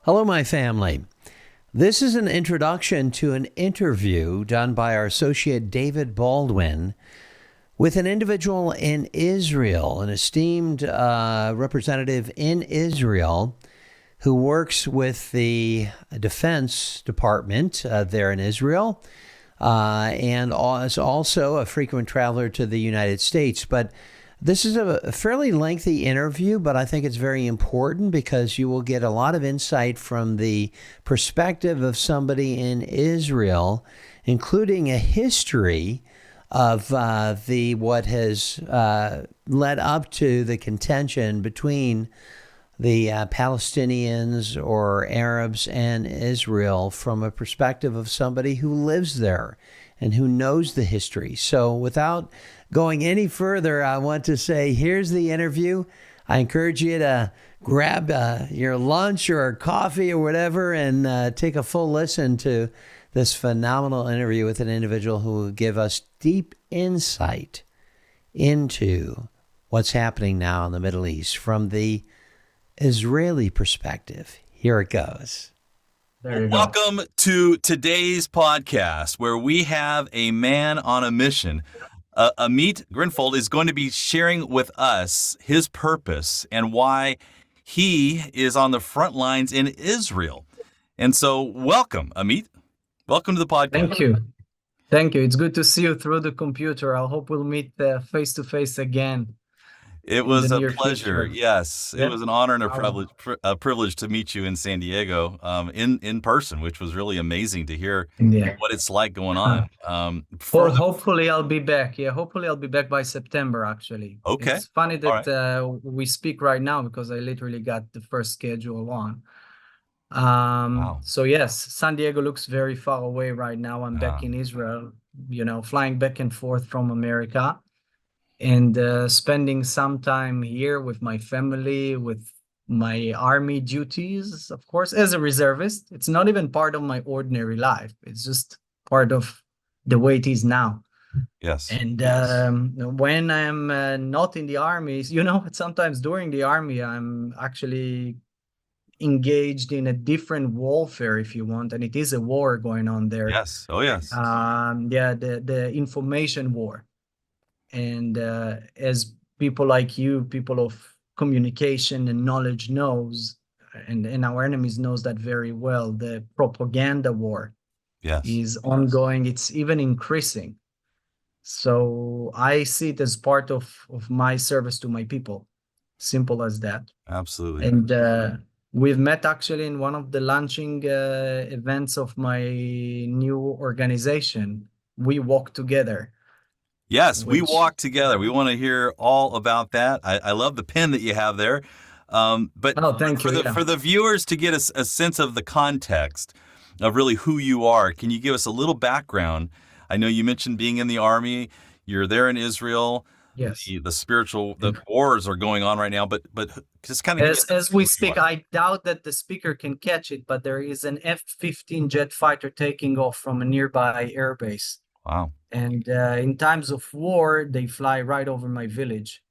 Hello, my family. This is an introduction to an interview done by our associate David Baldwin with an individual in Israel, an esteemed representative in Israel who works with the Defense Department there in Israel and is also a frequent traveler to the United States. But this is a fairly lengthy interview, but I think it's very important because you will get a lot of insight from the perspective of somebody in Israel, including a history of what has led up to the contention between the Palestinians or Arabs and Israel from a perspective of somebody who lives there and who knows the history. So without going any further, I want to say here's the interview. I encourage you to grab your lunch or coffee or whatever and take a full listen to this phenomenal interview with an individual who will give us deep insight into what's happening now in the Middle East from the Israeli perspective. Here it goes. Welcome to today's podcast, where we have a man on a mission. Amit Grinfeld is going to be sharing with us his purpose and why he is on the front lines in Israel. And so, welcome, Amit. Welcome to the podcast. Thank you. Thank you. It's good to see you through the computer. I hope we'll meet face to face again. It was a pleasure. Future. Yes, it was an honor and a privilege to meet you in San Diego in person, which was really amazing to hear what it's like going on. Hopefully I'll be back. Yeah, hopefully I'll be back by September, actually. Okay. It's funny that we speak right now because I literally got the first schedule on. Wow. So yes, San Diego looks very far away right now. I'm back in Israel, flying back and forth from America. And spending some time here with my family, with my army duties, of course, as a reservist. It's not even part of my ordinary life. It's just part of the way it is now. Yes. And when I'm not in the army, sometimes during the army, I'm actually engaged in a different warfare, if you want. And it is a war going on there. Yes. Oh, yes. The information war. And as people like you, people of communication and knowledge knows, and our enemies knows that very well, the propaganda war is ongoing. It's even increasing. So I see it as part of my service to my people. Simple as that. Absolutely. And we've met actually in one of the launching events of my new organization. We walked together. Yes, we walk together. We want to hear all about that. I love the pen that you have there. But thank you. For the viewers to get a sense of the context of really who you are, can you give us a little background? I know you mentioned being in the army. You're there in Israel. Yes. The wars are going on right now, but just kind of as we speak, I doubt that the speaker can catch it, but there is an F-15 jet fighter taking off from a nearby airbase. Wow. And in times of war, they fly right over my village,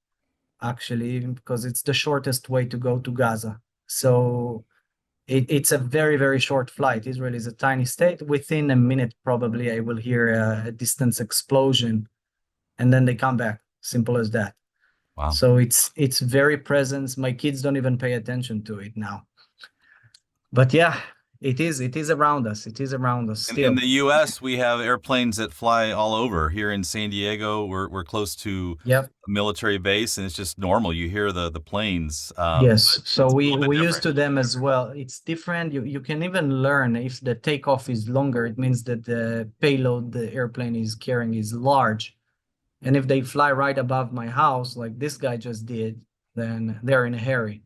actually, because it's the shortest way to go to Gaza. So it's a very, very short flight. Israel is a tiny state. Within a minute, probably, I will hear a distance explosion, and then they come back. Simple as that. Wow. So it's very present. My kids don't even pay attention to it now. But yeah. It is around us. It is around us still. In the U.S., we have airplanes that fly all over. Here in San Diego, we're close to a military base, and it's just normal. You hear the planes. Yes, so we used to them as well. It's different. You can even learn if the takeoff is longer. It means that the payload the airplane is carrying is large. And if they fly right above my house, like this guy just did, then they're in a hurry.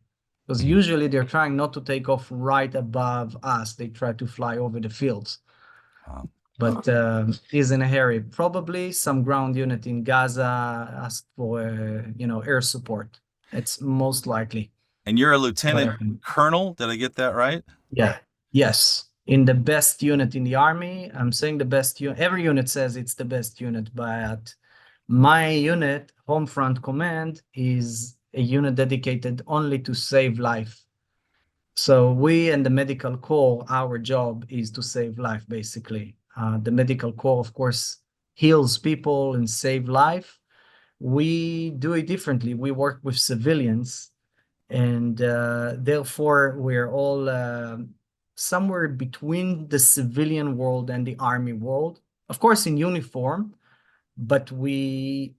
Because usually they're trying not to take off right above us. They try to fly over the fields. Wow. But he's in a hurry. Probably some ground unit in Gaza asked for, air support. It's most likely. And you're a lieutenant colonel. Did I get that right? Yeah. Yes. In the best unit in the army. I'm saying the best unit. Every unit says it's the best unit, but my unit, Home Front Command, is a unit dedicated only to save life. So we and the medical corps, our job is to save life, basically. The medical corps, of course, heals people and save life. We do it differently. We work with civilians, and therefore we're all somewhere between the civilian world and the army world. Of course, in uniform, but we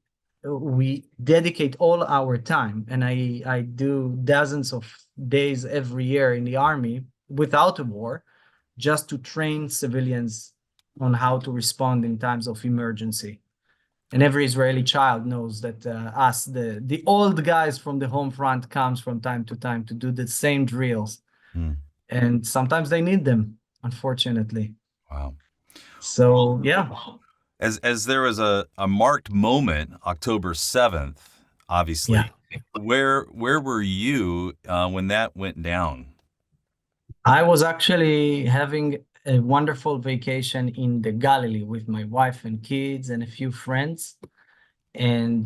dedicate all our time, and I do dozens of days every year in the army without a war, just to train civilians on how to respond in times of emergency. And every Israeli child knows that us, the old guys from the home front, comes from time to time to do the same drills, and sometimes they need them, unfortunately. Wow. So yeah. As there was a marked moment, October 7th, obviously. Yeah. Where were you when that went down? I was actually having a wonderful vacation in the Galilee with my wife and kids and a few friends. And,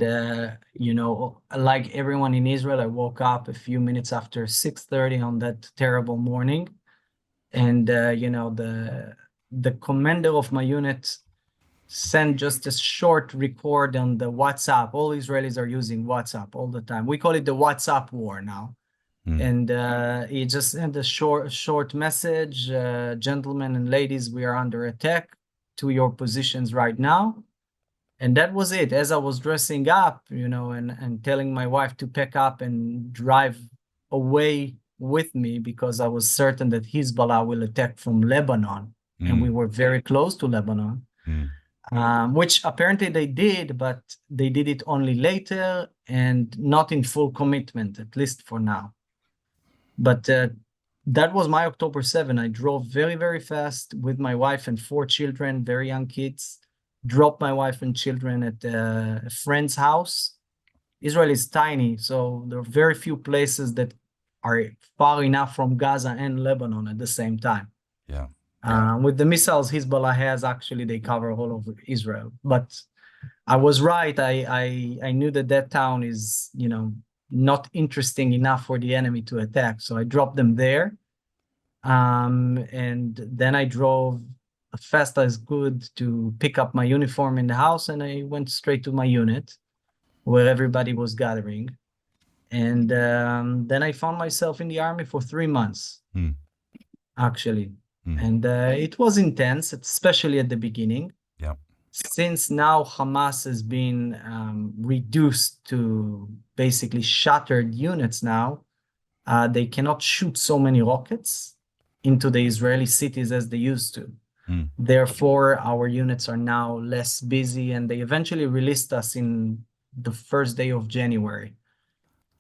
like everyone in Israel, I woke up a few minutes after 6:30 on that terrible morning. And, the commander of my unit sent just a short record on the WhatsApp. All Israelis are using WhatsApp all the time. We call it the WhatsApp war now. And he just sent a short message, gentlemen and ladies, we are under attack, to your positions right now. And that was it. As I was dressing up, and telling my wife to pack up and drive away with me, because I was certain that Hezbollah will attack from Lebanon, and we were very close to Lebanon. Which apparently they did, but they did it only later and not in full commitment, at least for now. But that was my October 7. I drove very, very fast with my wife and 4 children, very young kids, dropped my wife and children at a friend's house. Israel is tiny, so there are very few places that are far enough from Gaza and Lebanon at the same time. Yeah. With the missiles Hezbollah has, actually, they cover all over Israel. But I was right. I knew that town is, not interesting enough for the enemy to attack. So I dropped them there. And then I drove as fast as good to pick up my uniform in the house, and I went straight to my unit where everybody was gathering. And then I found myself in the army for 3 months, actually. And it was intense, especially at the beginning. Yeah. Since now Hamas has been reduced to basically shattered units now, they cannot shoot so many rockets into the Israeli cities as they used to. Therefore, our units are now less busy, and they eventually released us in the first day of January.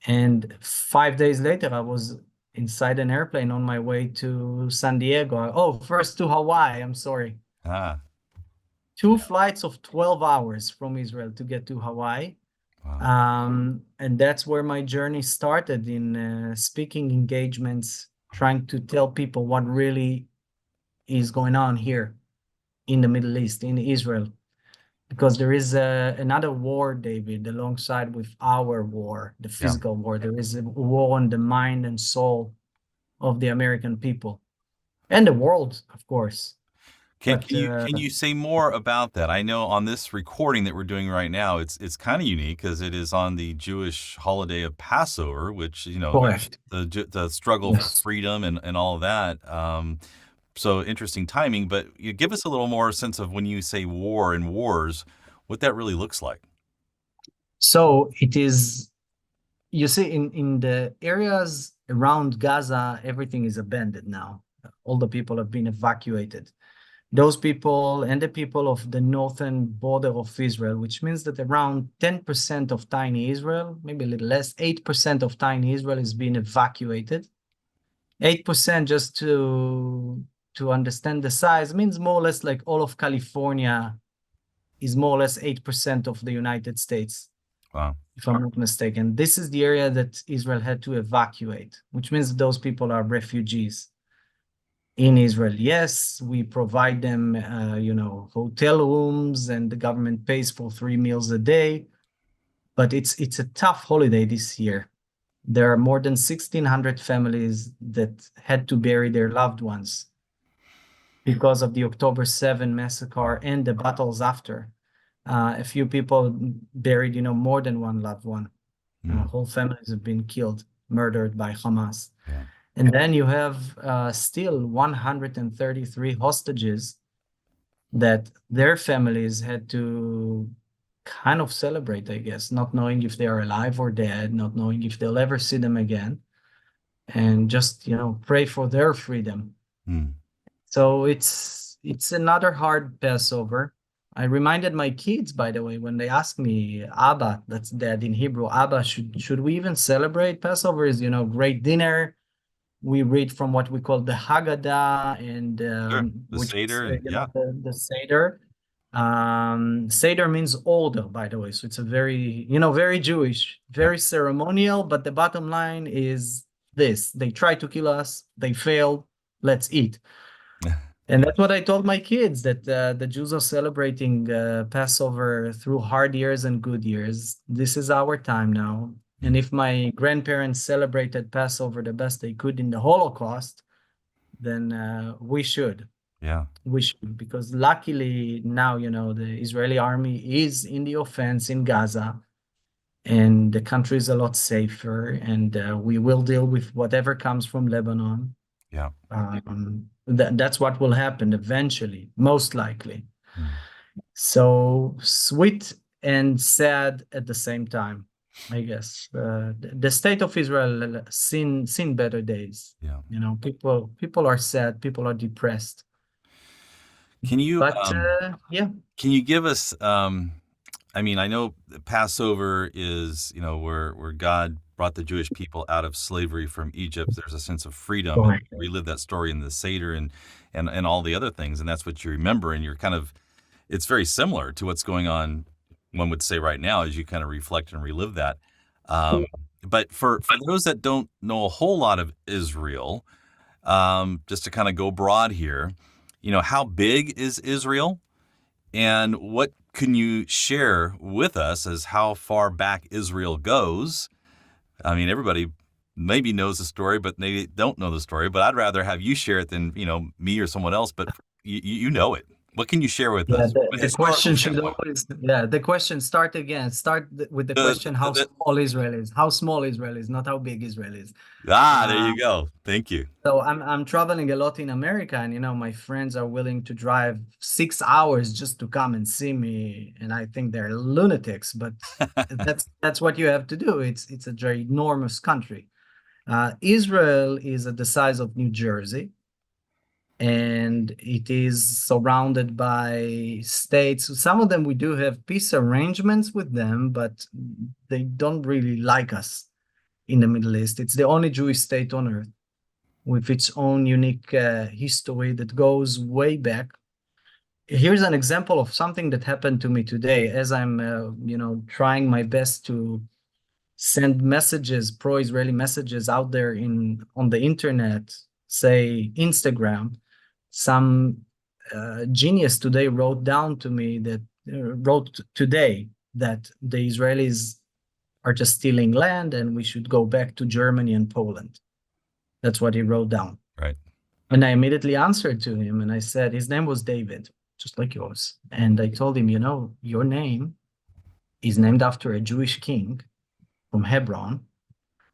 And 5 days later, I was inside an airplane on my way to San Diego. First to Hawaii, I'm sorry. 2 flights of 12 hours from Israel to get to Hawaii. Wow. And that's where my journey started, in speaking engagements, trying to tell people what really is going on here in the Middle East, in Israel. Because there is another war, David, alongside with our war, the physical war. There is a war on the mind and soul of the American people and the world, of course. Can you say more about that? I know on this recording that we're doing right now, it's kind of unique because it is on the Jewish holiday of Passover, which, the struggle for freedom and all of that. So interesting timing, but you give us a little more sense of when you say war and wars, what that really looks like. So it is, you see, in the areas around Gaza, everything is abandoned now. All the people have been evacuated. Those people and the people of the northern border of Israel, which means that around 10% of tiny Israel, maybe a little less, 8% of tiny Israel is being evacuated. 8%, just to understand the size, means more or less like all of California is more or less 8% of the United States. Wow. If I'm not mistaken. This is the area that Israel had to evacuate, which means that those people are refugees in Israel. Yes, we provide them, hotel rooms, and the government pays for 3 meals a day. But it's a tough holiday this year There are more than 1,600 families that had to bury their loved ones because of the October 7 massacre and the battles after. A few people buried, more than one loved one. Whole families have been killed, murdered by Hamas. Yeah. And then you have still 133 hostages that their families had to kind of celebrate, I guess, not knowing if they are alive or dead, not knowing if they'll ever see them again, and just, pray for their freedom. So it's another hard Passover. I reminded my kids, by the way, when they asked me, Abba, that's dad in Hebrew, Abba, should we even celebrate Passover? Is, great dinner. We read from what we call the Haggadah, and The which Seder, is, and yeah. the Seder. Seder means order, by the way. So it's a very, very Jewish, very ceremonial, but the bottom line is this: they try to kill us, they failed, let's eat. And that's what I told my kids, that the Jews are celebrating Passover through hard years and good years. This is our time now. And if my grandparents celebrated Passover the best they could in the Holocaust, then we should. Yeah. We should, because luckily now, the Israeli army is in the offense in Gaza, and the country is a lot safer, and we will deal with whatever comes from Lebanon. Yeah. That's what will happen eventually, most likely. So sweet and sad at the same time, I guess. The state of Israel seen better days. Yeah. People are sad, people are depressed. Can you yeah. Can you give us I mean, I know Passover is, where God brought the Jewish people out of slavery from Egypt. There's a sense of freedom. And you relive that story in the Seder and all the other things, and that's what you remember. And you're it's very similar to what's going on, one would say, right now, as you kind of reflect and relive that. But for those that don't know a whole lot of Israel, just to kind of go broad here, how big is Israel? And what can you share with us as how far back Israel goes? I mean, everybody maybe knows the story, but they don't know the story. But I'd rather have you share it than, me or someone else. But you know it. What can you share with us? The question should always, the question start with the question, how small Israel is. How small Israel is, not how big Israel is. There you go. Thank you. So I'm traveling a lot in America, and my friends are willing to drive 6 hours just to come and see me, and I think they're lunatics, but that's what you have to do. It's a very enormous country. Israel is at the size of New Jersey, and it is surrounded by states. Some of them we do have peace arrangements with them, but they don't really like us in the Middle East. It's the only Jewish state on earth with its own unique history that goes way back. Here's an example of something that happened to me today as I'm, trying my best to send messages, pro-Israeli messages out there on the internet, say Instagram. Some genius today wrote today that the Israelis are just stealing land and we should go back to Germany and Poland. That's what he wrote down. Right. And I immediately answered to him and I said, his name was David, just like yours. And I told him, your name is named after a Jewish king from Hebron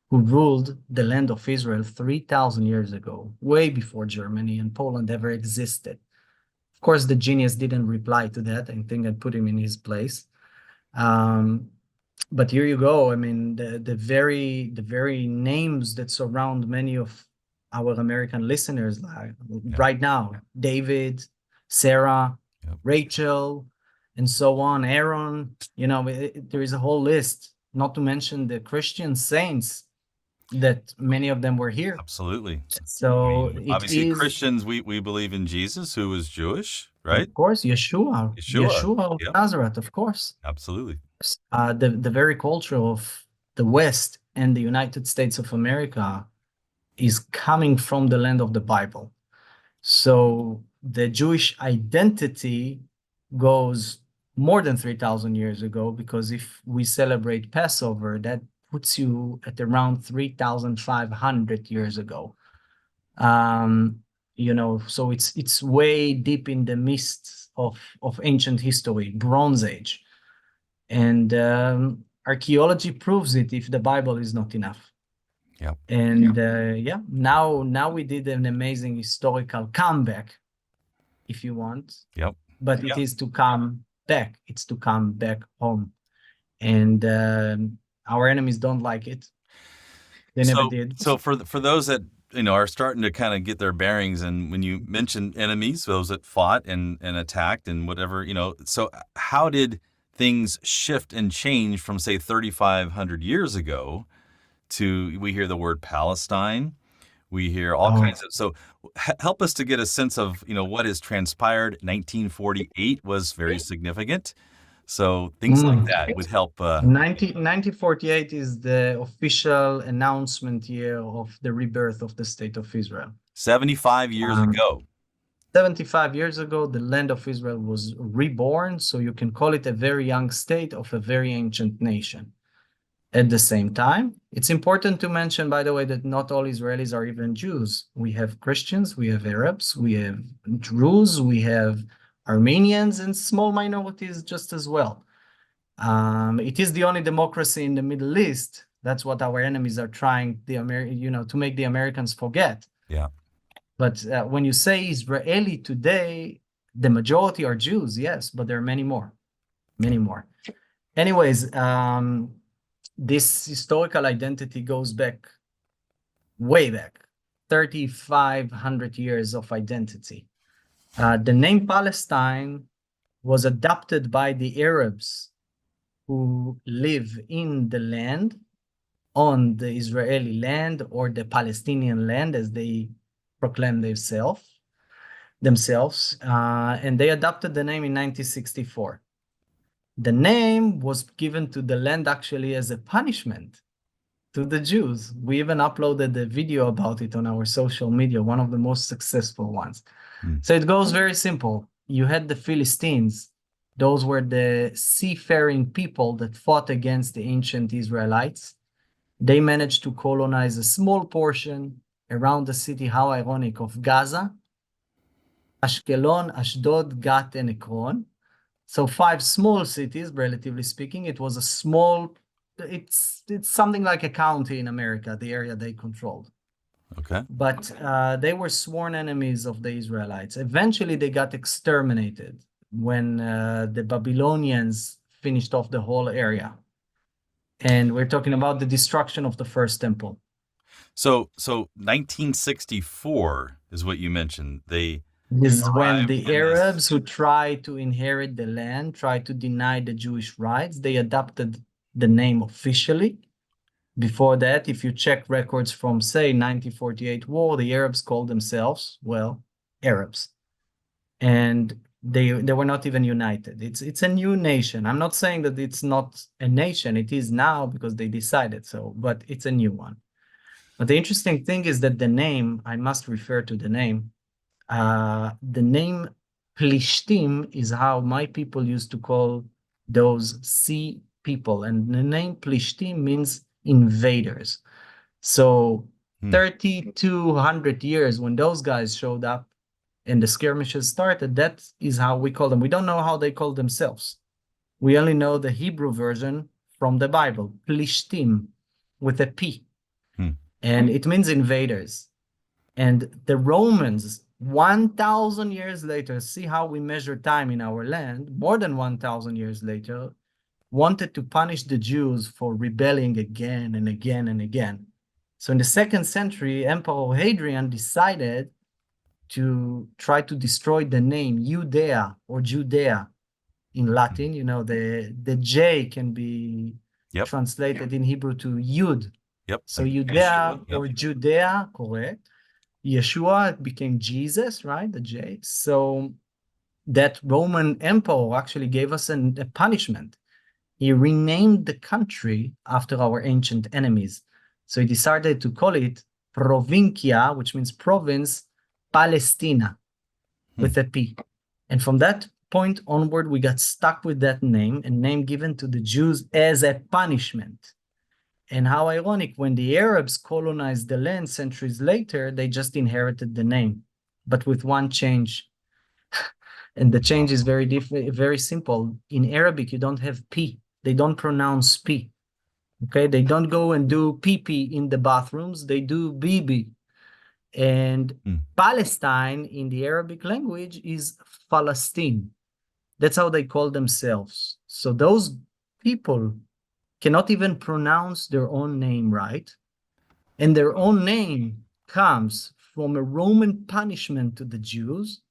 who ruled the land of Israel 3,000 years ago, way before Germany and Poland ever existed. Of course, the genius didn't reply to that. I think I put him in his place. But here you go. I mean, the very names that surround many of our American listeners right now, David, Sarah, Rachel, and so on, Aaron, there is a whole list, not to mention the Christian saints that many of them were here. Absolutely. So obviously Christians, we believe in Jesus, who was Jewish, right? Of course, Yeshua of Nazareth, of course. Absolutely. The very culture of the West and the United States of America is coming from the land of the Bible. So the Jewish identity goes more than 3,000 years ago, because if we celebrate Passover, that puts you at around 3,500 years ago. So it's way deep in the mists of ancient history, Bronze Age. And archaeology proves it if the Bible is not enough. Yep. And now we did an amazing historical comeback, if you want. Yep. But it is to come back. It's to come back home. And our enemies don't like it. They never did. So for those that are starting to kind of get their bearings, and when you mention enemies, those that fought and attacked and whatever, so how did things shift and change from, say, 3,500 years ago to, we hear the word Palestine, we hear all kinds of, so help us to get a sense of, what has transpired. 1948 was very significant. So things like that would help. 1948 is the official announcement year of the rebirth of the State of Israel. 75 years ago. 75 years ago, the land of Israel was reborn, so you can call it a very young state of a very ancient nation. At the same time, it's important to mention, by the way, that not all Israelis are even Jews. We have Christians, we have Arabs, we have Druze, we have Armenians, and small minorities just as well. It is the only democracy in the Middle East. That's what our enemies are trying to make the Americans forget. Yeah. But when you say Israeli today, the majority are Jews, yes, but there are many more. Anyways, this historical identity goes way back, 3,500 years of identity. The name Palestine was adopted by the Arabs who live in the land, on the Israeli land or the Palestinian land, as they proclaim themselves, and they adopted the name in 1964. The name was given to the land actually as a punishment to the Jews. We even uploaded a video about it on our social media, one of the most successful ones. So it goes very simple. You had the Philistines. Those were the seafaring people that fought against the ancient Israelites. They managed to colonize a small portion around the city, how ironic, of Gaza, Ashkelon, Ashdod, Gat, and Ekron. So 5 small cities, relatively speaking. It was a small, it's something like a county in America, the area they controlled. Okay. But they were sworn enemies of the Israelites. Eventually, they got exterminated when the Babylonians finished off the whole area. And we're talking about the destruction of the first temple. So 1964 is what you mentioned. This is when the Arabs who tried to inherit the land, tried to deny the Jewish rights, they adopted the name officially. Before that, if you check records from, say, 1948 war, the Arabs called themselves, well, Arabs. And they were not even united. It's a new nation. I'm not saying that it's not a nation. It is now because they decided so, but it's a new one. But the interesting thing is that the name, I must refer to the name Plishtim is how my people used to call those sea people. And the name Plishtim means invaders. So 3,200 years when those guys showed up and the skirmishes started, that is how we call them. We don't know how they call themselves. We only know the Hebrew version from the Bible, Plishtim, with a P. And it means invaders. And the Romans, 1,000 years later, see how we measure time in our land, more than 1,000 years later, wanted to punish the Jews for rebelling again and again and again. So in the 2nd century, Emperor Hadrian decided to try to destroy the name Judea or Judea in Latin. You know, the J can be translated in Hebrew to Yud. So Judea or Judea, correct. Yeshua became Jesus, right? The J. So that Roman emperor actually gave us a punishment. He renamed the country after our ancient enemies. So he decided to call it Provincia, which means province, Palestina, with a P. And from that point onward, we got stuck with that name, a name given to the Jews as a punishment. And how ironic, when the Arabs colonized the land centuries later, they just inherited the name, but with one change. And the change is very different, very simple. In Arabic, you don't have P. They don't pronounce P. Okay, they don't go and do pee in the bathrooms. They do BB. And Palestine in the Arabic language is Palestine. That's how they call themselves. So those people cannot even pronounce their own name right. And their own name comes from a Roman punishment to the Jews.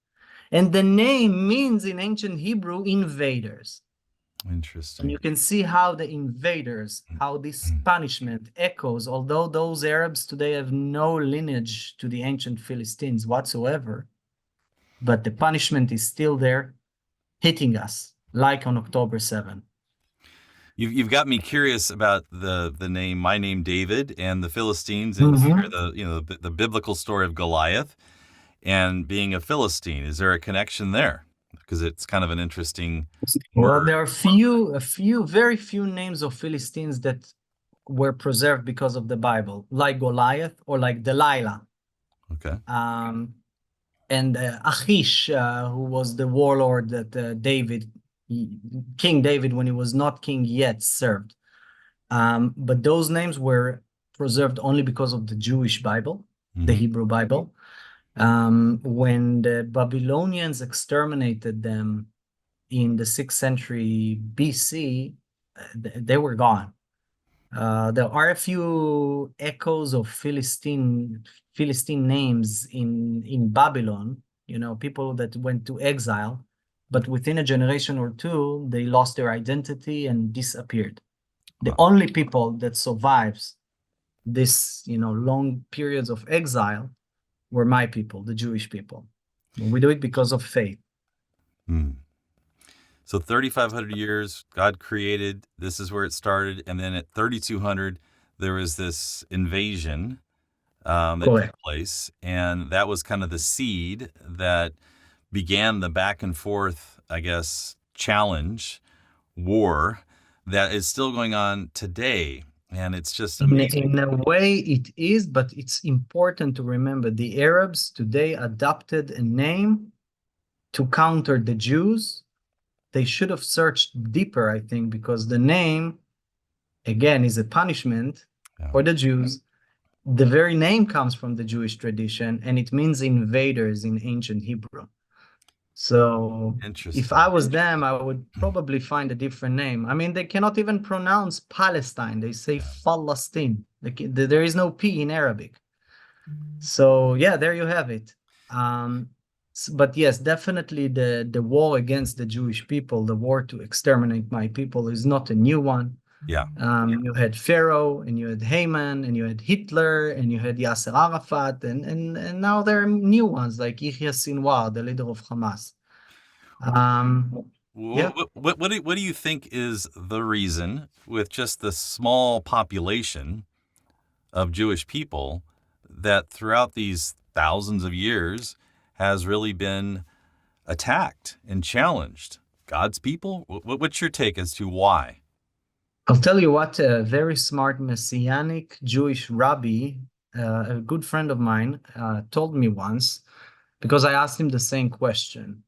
And the name means in ancient Hebrew, invaders. Interesting. And you can see how the invaders, how this punishment echoes, although those Arabs today have no lineage to the ancient Philistines whatsoever, but the punishment is still there, hitting us, like on October 7th. You've got me curious about the name, my name David, and the Philistines, and the biblical story of Goliath and being a Philistine. Is there a connection there? Because it's kind of an interesting Well, word. there are very few names of Philistines that were preserved because of the Bible, like Goliath or like Delilah. Okay. And Achish, who was the warlord that King David, when he was not king yet, served. But those names were preserved only because of the Jewish Bible, the Hebrew Bible. When the Babylonians exterminated them in the 6th century BC, they were gone. There are a few echoes of Philistine names in Babylon, people that went to exile, but within a generation or two, they lost their identity and disappeared. The only people that survives this, long periods of exile were my people, the Jewish people. We do it because of faith. So 3,500 years, God created, this is where it started. And then at 3,200, there was this invasion that took place. And that was kind of the seed that began the back and forth, I guess, challenge, war that is still going on today. And it's just amazing. In a way it is, but it's important to remember the Arabs today adopted a name to counter the Jews. They should have searched deeper, I think, because the name, again, is a punishment for the Jews. The very name comes from the Jewish tradition, and it means invaders in ancient Hebrew. So if I was them, I would probably find a different name. I mean, they cannot even pronounce Palestine. They say Palestine. There is no P in Arabic. So yeah, there you have it. But yes, definitely the war against the Jewish people, the war to exterminate my people, is not a new one. Yeah. You had Pharaoh, and you had Haman, and you had Hitler, and you had Yasser Arafat, and now there are new ones like Yahya Sinwar, the leader of Hamas. What do you think is the reason, with just the small population of Jewish people, that throughout these thousands of years has really been attacked and challenged? God's people? What's your take as to why? I'll tell you what, a very smart Messianic Jewish rabbi, a good friend of mine, told me once, because I asked him the same question.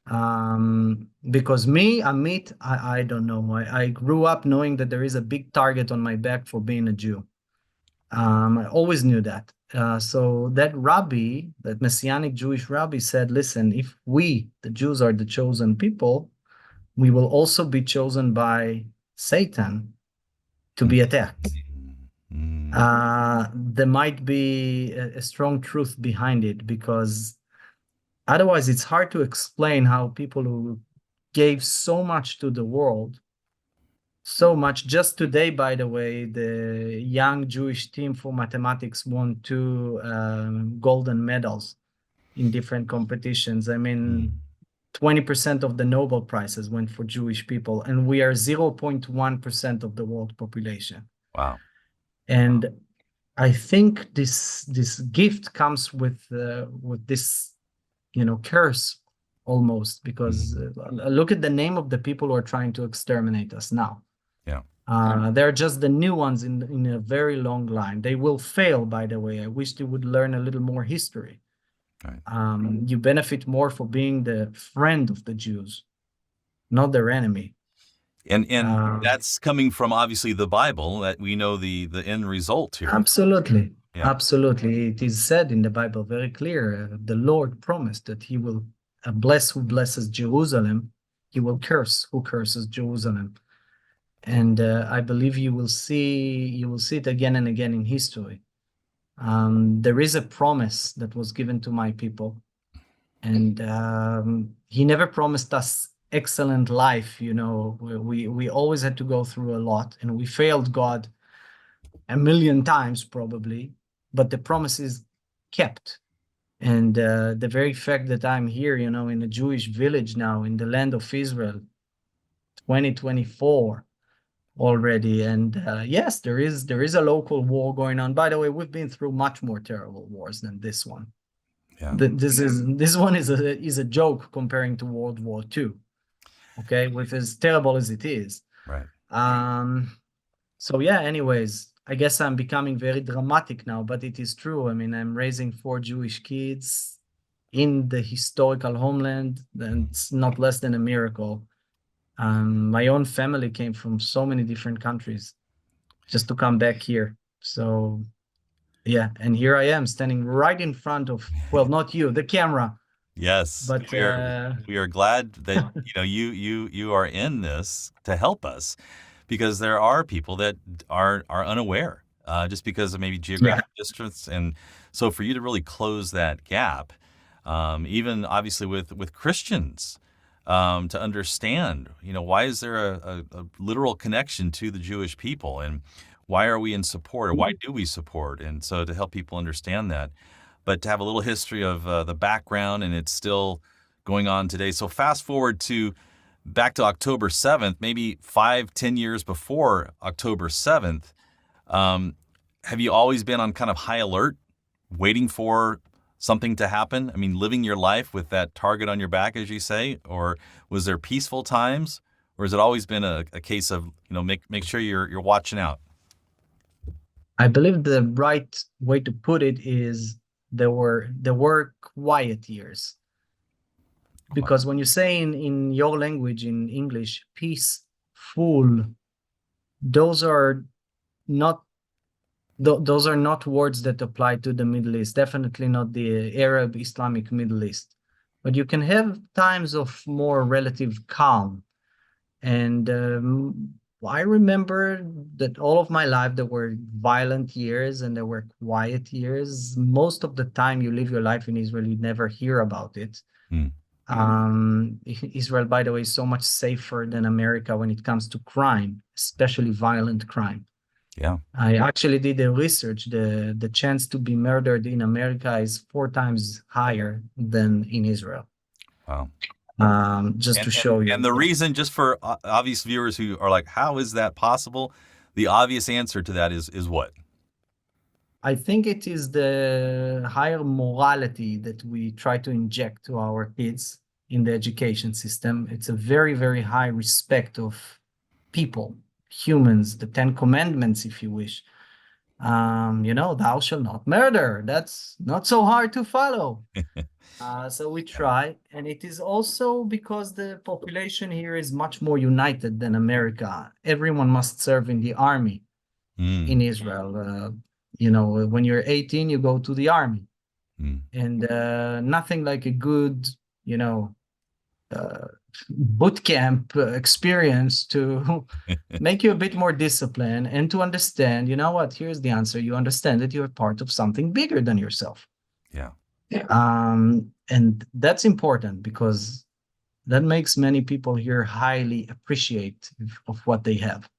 Because me, Amit, I don't know. I grew up knowing that there is a big target on my back for being a Jew. I always knew that. So that rabbi, that Messianic Jewish rabbi, said, listen, if we, the Jews, are the chosen people, we will also be chosen by Satan to be attacked. There might be a strong truth behind it, because otherwise it's hard to explain how people who gave so much to the world, so much. Just today, by the way, the young Jewish team for mathematics won 2 golden medals in different competitions. I mean, 20% of the Nobel Prizes went for Jewish people, and we are 0.1% of the world population. Wow. And I think this gift comes with this, curse almost, because look at the name of the people who are trying to exterminate us now. Yeah. They're just the new ones in a very long line. They will fail, by the way. I wish they would learn a little more history. Right. You benefit more for being the friend of the Jews, not their enemy. And that's coming from obviously the Bible, that we know the end result here. Absolutely. Yeah. Absolutely. It is said in the Bible very clear. The Lord promised that he will bless who blesses Jerusalem. He will curse who curses Jerusalem. And I believe you will see it again and again in history. There is a promise that was given to my people, and he never promised us excellent life. We always had to go through a lot, and we failed God a million times probably, but the promise is kept. And the very fact that I'm here, in a Jewish village now in the land of Israel, 2024 already, and yes, there is a local war going on. By the way, we've been through much more terrible wars than this one. Yeah. This one is a joke comparing to World War II. Okay, with as terrible as it is. Right. So yeah, anyways, I guess I'm becoming very dramatic now, but it is true. I mean, I'm raising 4 Jewish kids in the historical homeland, and it's not less than a miracle. My own family came from so many different countries just to come back here. So yeah, and here I am standing right in front of, well, not you, the camera. Yes, But we are glad that you are in this to help us, because there are people that are unaware, just because of maybe geographic distance, and so for you to really close that gap, even obviously with Christians, to understand, why is there a literal connection to the Jewish people, and why are we in support, or why do we support, and so to help people understand that. But to have a little history of the background, and it's still going on today. So fast forward to back to October 7th, maybe 5-10 years before October 7th. Have you always been on kind of high alert, waiting for something to happen? I mean, living your life with that target on your back, as you say, or was there peaceful times, or has it always been a case of, make sure you're watching out? I believe the right way to put it is there were quiet years. Because when you say in your language, in English, peaceful, those are not words that apply to the Middle East, definitely not the Arab Islamic Middle East. But you can have times of more relative calm. And I remember that all of my life there were violent years and there were quiet years. Most of the time you live your life in Israel, you never hear about it. Israel, by the way, is so much safer than America when it comes to crime, especially violent crime. Yeah. I actually did the research. The chance to be murdered in America is 4 times higher than in Israel. Wow. Just to show you. And the reason, just for obvious viewers who are like, how is that possible? The obvious answer to that is what? I think it is the higher morality that we try to inject to our kids in the education system. It's a very, very high respect of people, humans, the 10 commandments, if you wish. Thou shalt not murder. That's not so hard to follow. So we try, and it is also because the population here is much more united than America. Everyone must serve in the army in Israel. When you're 18, you go to the army, and nothing like a good, boot camp experience to make you a bit more disciplined and to understand, here's the answer. You understand that you're part of something bigger than yourself. Yeah. And that's important because that makes many people here highly appreciative of what they have.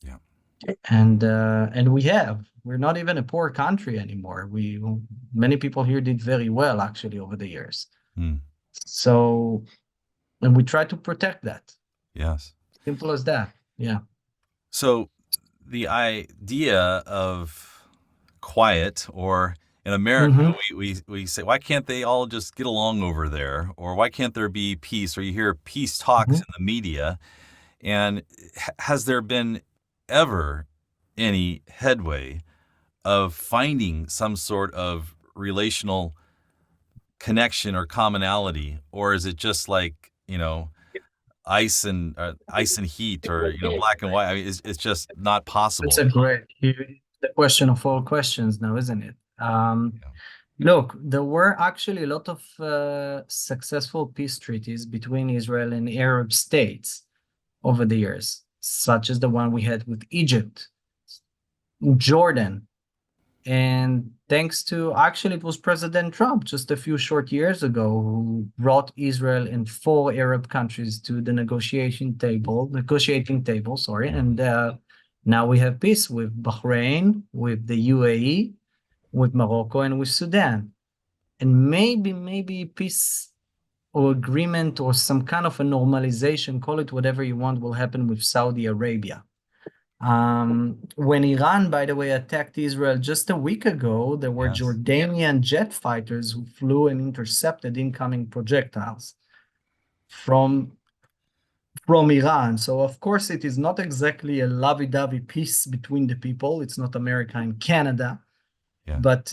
Yeah. And we're not even a poor country anymore. Many people here did very well actually over the years. So, and we try to protect that. Yes. Simple as that. Yeah. So the idea of quiet, or in America, we say, why can't they all just get along over there? Or why can't there be peace? Or you hear peace talks in the media. And has there been ever any headway of finding some sort of relational connection or commonality, or is it just like, ice and heat, or black and white? I mean, it's just not It's possible. a great, the question of all questions now, isn't it? Yeah. Look, there were actually a lot of successful peace treaties between Israel and Arab states over the years, such as the one we had with Egypt, Jordan. And thanks to, actually, it was President Trump just a few short years ago who brought Israel and 4 Arab countries to the negotiating table, sorry. And now we have peace with Bahrain, with the UAE, with Morocco, and with Sudan. And maybe peace or agreement or some kind of a normalization, call it whatever you want, will happen with Saudi Arabia. When Iran, by the way, attacked Israel just a week ago, there were Yes. Jordanian jet fighters who flew and intercepted incoming projectiles from Iran. So of course it is not exactly a lovey-dovey peace between the people. It's not America and Canada, Yeah. but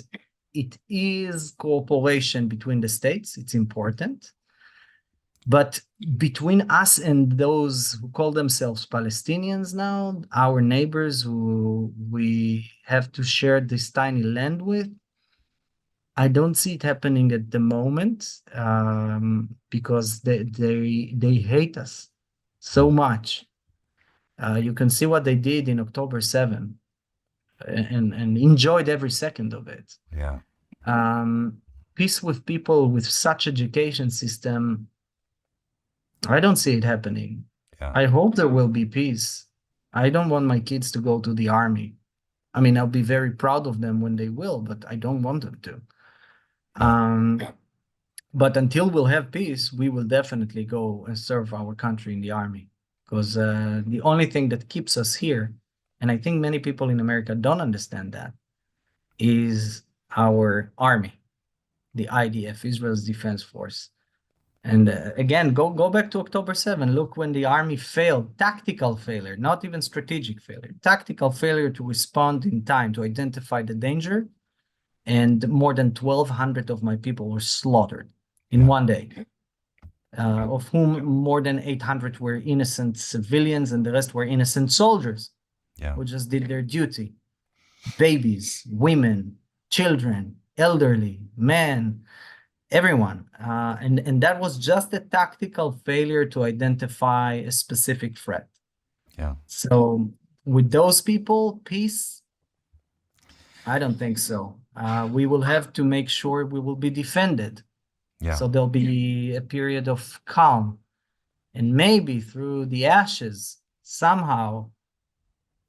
it is cooperation between the states. It's important. But between us and those who call themselves Palestinians now, our neighbors who we have to share this tiny land with, I don't see it happening at the moment, because they hate us so much. You can see what they did in October 7 and enjoyed every second of it. Yeah. Peace with people with such education system, I don't see it happening. Yeah. I hope there will be peace. I don't want my kids to go to the army. I mean, I'll be very proud of them when they will, but I don't want them to. But until we'll have peace, we will definitely go and serve our country in the army, because the only thing that keeps us here, and I think many people in America don't understand that, is our army, the IDF, Israel's Defense Force. And again, go back to October 7. Look, when the army failed, tactical failure, not even strategic failure, tactical failure to respond in time, to identify the danger. And more than 1,200 of my people were slaughtered in one day, of whom more than 800 were innocent civilians and the rest were innocent soldiers who just did their duty. Babies, women, children, elderly, men, everyone. And that was just a tactical failure to identify a specific threat. Yeah. So with those people, peace, I don't think so. We will have to make sure we will be defended. Yeah. So there'll be a period of calm. And maybe through the ashes, somehow,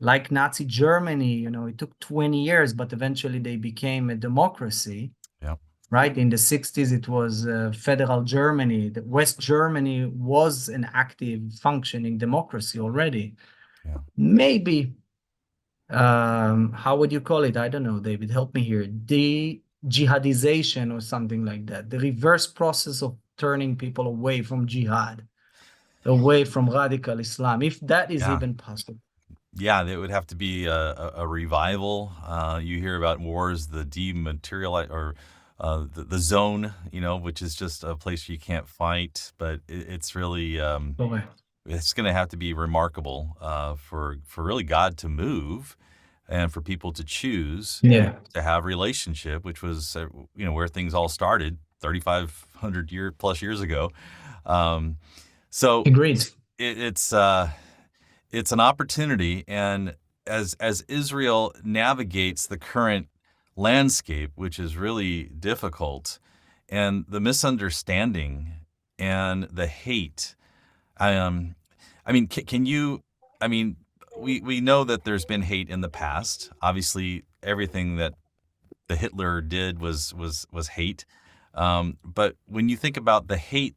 like Nazi Germany, it took 20 years, but eventually they became a democracy. Yeah. Right? In the 60s, it was federal Germany. West Germany was an active, functioning democracy already. Yeah. Maybe, how would you call it? I don't know, David, help me here. De-jihadization or something like that. The reverse process of turning people away from jihad, away from radical Islam, if that is even possible. Yeah, it would have to be a revival. You hear about wars, the dematerialize, or the zone, which is just a place you can't fight. But it's really, it's going to have to be remarkable for really God to move, and for people to choose to have relationship, which was where things all started 3,500 plus years ago. So agreed. It's an opportunity, and as Israel navigates the current landscape, which is really difficult, and the misunderstanding and the hate, we know that there's been hate in the past. Obviously, everything that the Hitler did was hate. But when you think about the hate,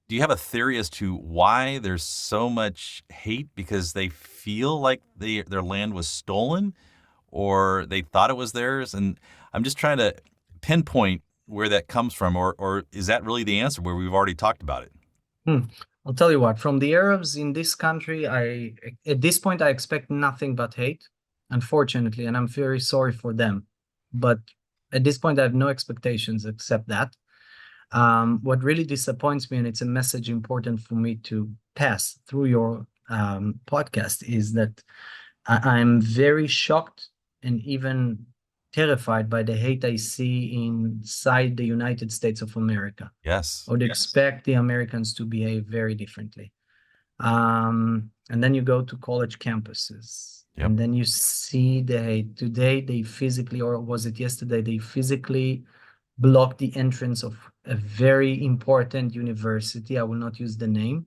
do you have a theory as to why there's so much hate? Because they feel like their land was stolen, or they thought it was theirs? And I'm just trying to pinpoint where that comes from, or is that really the answer, where we've already talked about it? I'll tell you what, from the Arabs in this country, at this point, I expect nothing but hate, unfortunately, and I'm very sorry for them. But at this point, I have no expectations except that. What really disappoints me, and it's a message important for me to pass through your podcast, is that I'm very shocked and even terrified by the hate I see inside the United States of America. Yes. I would expect the Americans to behave very differently. And then you go to college campuses, Yep. and then you see the hate. Today, they physically, or was it yesterday, they physically blocked the entrance of a very important university. I will not use the name.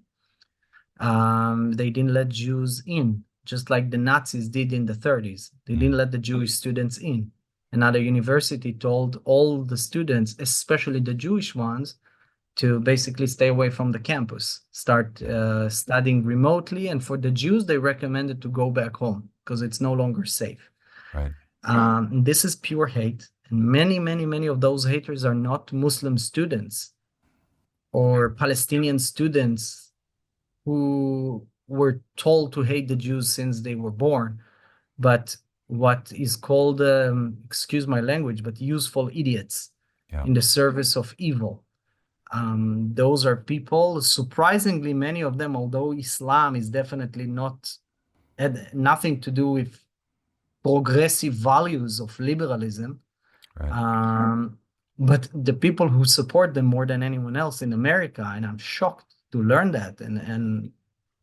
They didn't let Jews in, just like the Nazis did in the 30s. They didn't let the Jewish students in. Another university told all the students, especially the Jewish ones, to basically stay away from the campus, start studying remotely. And for the Jews, they recommended to go back home because it's no longer safe. Right. This is pure hate. And many, many, many of those haters are not Muslim students or Palestinian students who were told to hate the Jews since they were born, but what is called, excuse my language, but useful idiots in the service of evil. Those are people, surprisingly, many of them, although Islam is definitely had nothing to do with progressive values of liberalism. Right. But the people who support them more than anyone else in America, and I'm shocked to learn that, and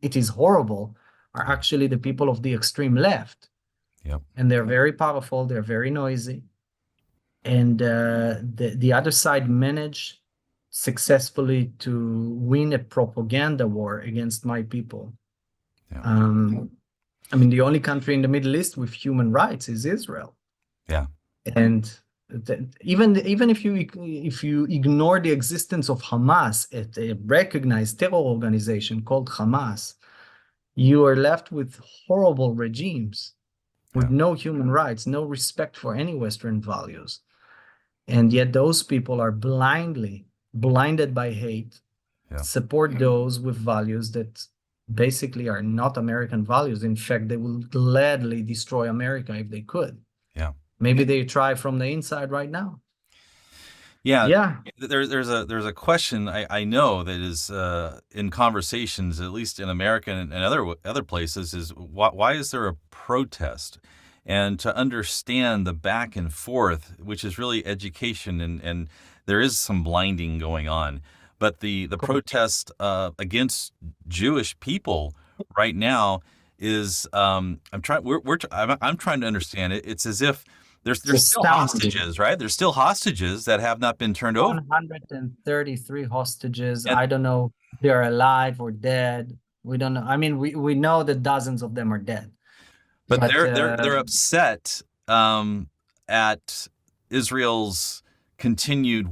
it is horrible, are actually the people of the extreme left. Yep. And they're very powerful, they're very noisy. And the other side managed successfully to win a propaganda war against my people. Yeah. I mean, the only country in the Middle East with human rights is Israel. Yeah. And even if you ignore the existence of Hamas, a recognized terror organization called Hamas, you are left with horrible regimes with no human rights, no respect for any Western values. And yet those people are blinded by hate, support those with values that basically are not American values. In fact, they will gladly destroy America if they could. Yeah. Maybe they try from the inside right now. Yeah. There's a question I know that is in conversations, at least in America and other places, is why is there a protest? And to understand the back and forth, which is really education, and there is some blinding going on. But the protest against Jewish people right now is I'm trying to understand it. It's as if there's still hostages, right? There's still hostages that have not been turned over. 133 hostages. I don't know if they're alive or dead. We don't know. I mean, we know that dozens of them are dead. But they're upset at Israel's continued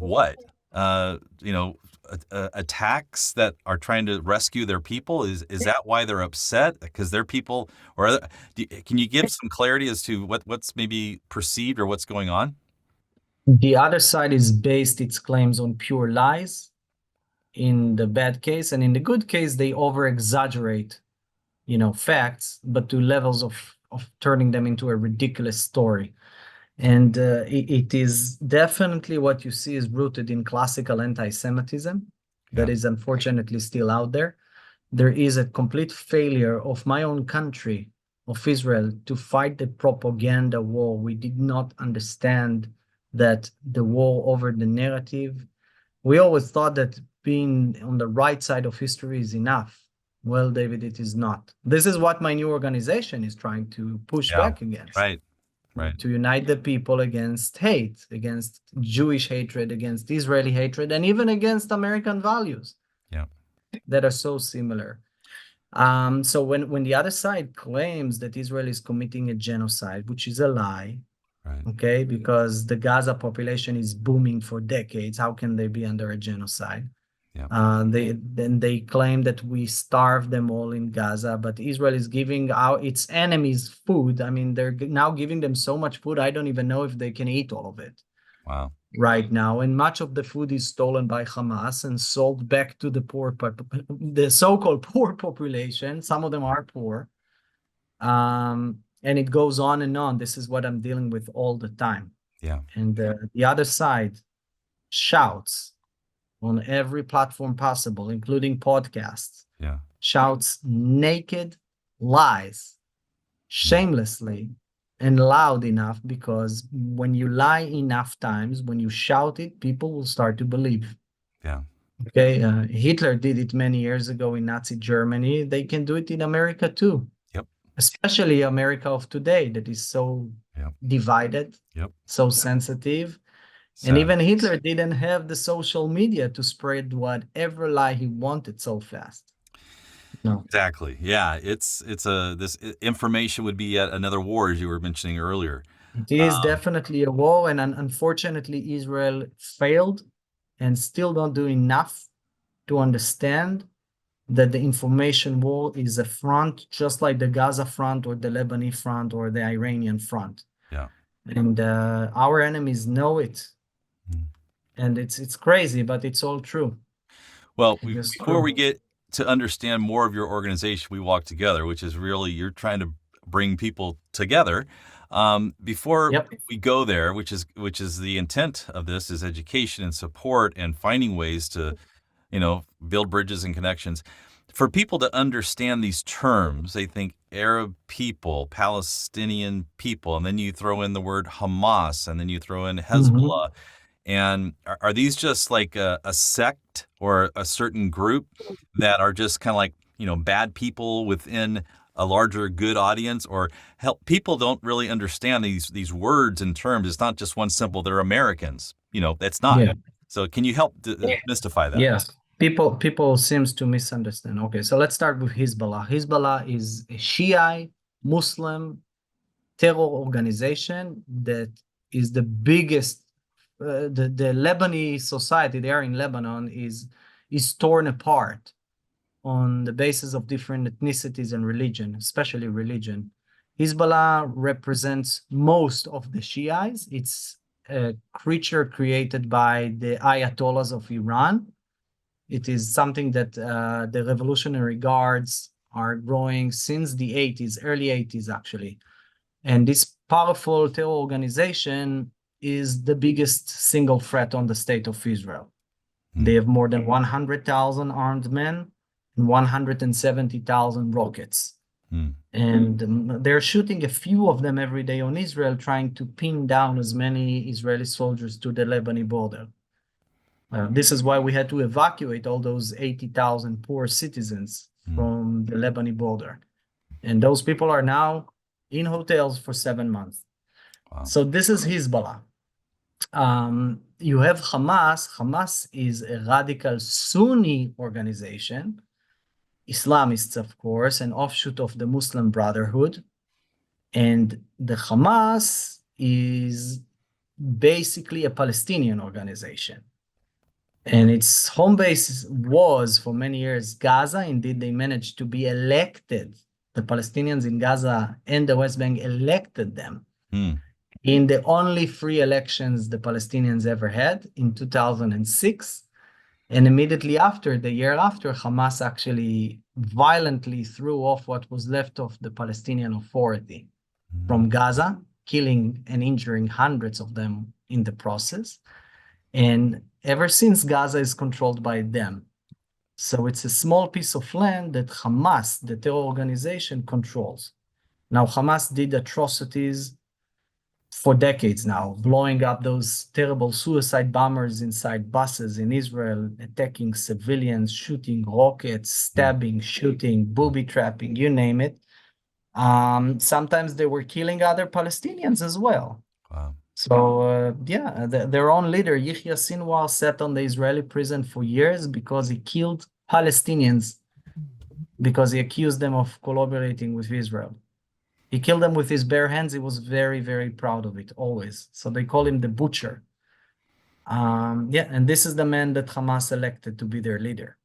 attacks that are trying to rescue their people. Is that why they're upset? Because their people, can you give some clarity as to what's maybe perceived or what's going on? The other side is based its claims on pure lies in the bad case, and in the good case, they over exaggerate, facts, but to levels of turning them into a ridiculous story. And it is definitely what you see is rooted in classical anti-Semitism that is unfortunately still out there. There is a complete failure of my own country, of Israel, to fight the propaganda war. We did not understand that the war over the narrative. We always thought that being on the right side of history is enough. Well, David, it is not. This is what my new organization is trying to push back against. Right. To unite the people against hate, against Jewish hatred, against Israeli hatred, and even against American values that are so similar. So when the other side claims that Israel is committing a genocide, which is a lie, okay, because the Gaza population is booming for decades, how can they be under a genocide? They claim that we starve them all in Gaza, but Israel is giving its enemies food. I mean, they're now giving them so much food, I don't even know if they can eat all of it. Wow. right now, and much of the food is stolen by Hamas and sold back to the the so-called poor population. Some of them are poor, and it goes on and on. This is what I'm dealing with all the time. Yeah. And the other side shouts on every platform possible, including podcasts. Yeah. Shouts naked lies shamelessly and loud enough, because when you lie enough times, when you shout it, people will start to believe. Yeah. Okay, Hitler did it many years ago in Nazi Germany. They can do it in America too. Yep. Especially America of today, that is so Yep. divided, Yep. so sensitive. And even Hitler didn't have the social media to spread whatever lie he wanted so fast. No. Exactly. Yeah. It's this information would be yet another war, as you were mentioning earlier. It is definitely a war, and unfortunately, Israel failed and still don't do enough to understand that the information war is a front, just like the Gaza front or the Lebanese front or the Iranian front. Yeah. And our enemies know it. And it's crazy, but it's all true. Well, before we get to understand more of your organization, We Walk Together, which is really, you're trying to bring people together. Before we go there, which is the intent of this, is education and support and finding ways to, build bridges and connections. For people to understand these terms, they think Arab people, Palestinian people, and then you throw in the word Hamas, and then you throw in Hezbollah. And are these just like a sect or a certain group that are just kind of like, bad people within a larger good audience? Or help people don't really understand these words and terms. It's not just one simple, they're Americans. It's not. Yeah. So can you help demystify that? Yes. People seems to misunderstand. Okay, so let's start with Hezbollah. Hezbollah is a Shiite Muslim terror organization that is the biggest. The Lebanese society there in Lebanon is torn apart on the basis of different ethnicities and religion, especially religion. Hezbollah represents most of the Shiites. It's a creature created by the Ayatollahs of Iran. It is something that the Revolutionary Guards are growing since the 80s, early 80s actually. And this powerful terror organization is the biggest single threat on the state of Israel. They have more than 100,000 armed men and 170,000 rockets. And they're shooting a few of them every day on Israel, trying to pin down as many Israeli soldiers to the Lebanese border. This is why we had to evacuate all those 80,000 poor citizens from the Lebanese border. And those people are now in hotels for 7 months. Wow. So this is Hezbollah. You have Hamas. Hamas is a radical Sunni organization, Islamists, of course, an offshoot of the Muslim Brotherhood. And the Hamas is basically a Palestinian organization. And its home base was for many years Gaza. Indeed, they managed to be elected. The Palestinians in Gaza and the West Bank elected them in the only free elections the Palestinians ever had in 2006. And immediately after, the year after, Hamas actually violently threw off what was left of the Palestinian Authority from Gaza, killing and injuring hundreds of them in the process. And ever since, Gaza is controlled by them. So it's a small piece of land that Hamas, the terror organization, controls. Now, Hamas did atrocities for decades now, blowing up those terrible suicide bombers inside buses in Israel, attacking civilians, shooting rockets, stabbing, shooting, booby trapping, you name it. Sometimes they were killing other Palestinians as well. Wow. So, their own leader, Yahya Sinwar, sat on the Israeli prison for years because he killed Palestinians, because he accused them of collaborating with Israel. He killed them with his bare hands. He was very, very proud of it, always. So they call him the butcher. And this is the man that Hamas elected to be their leader.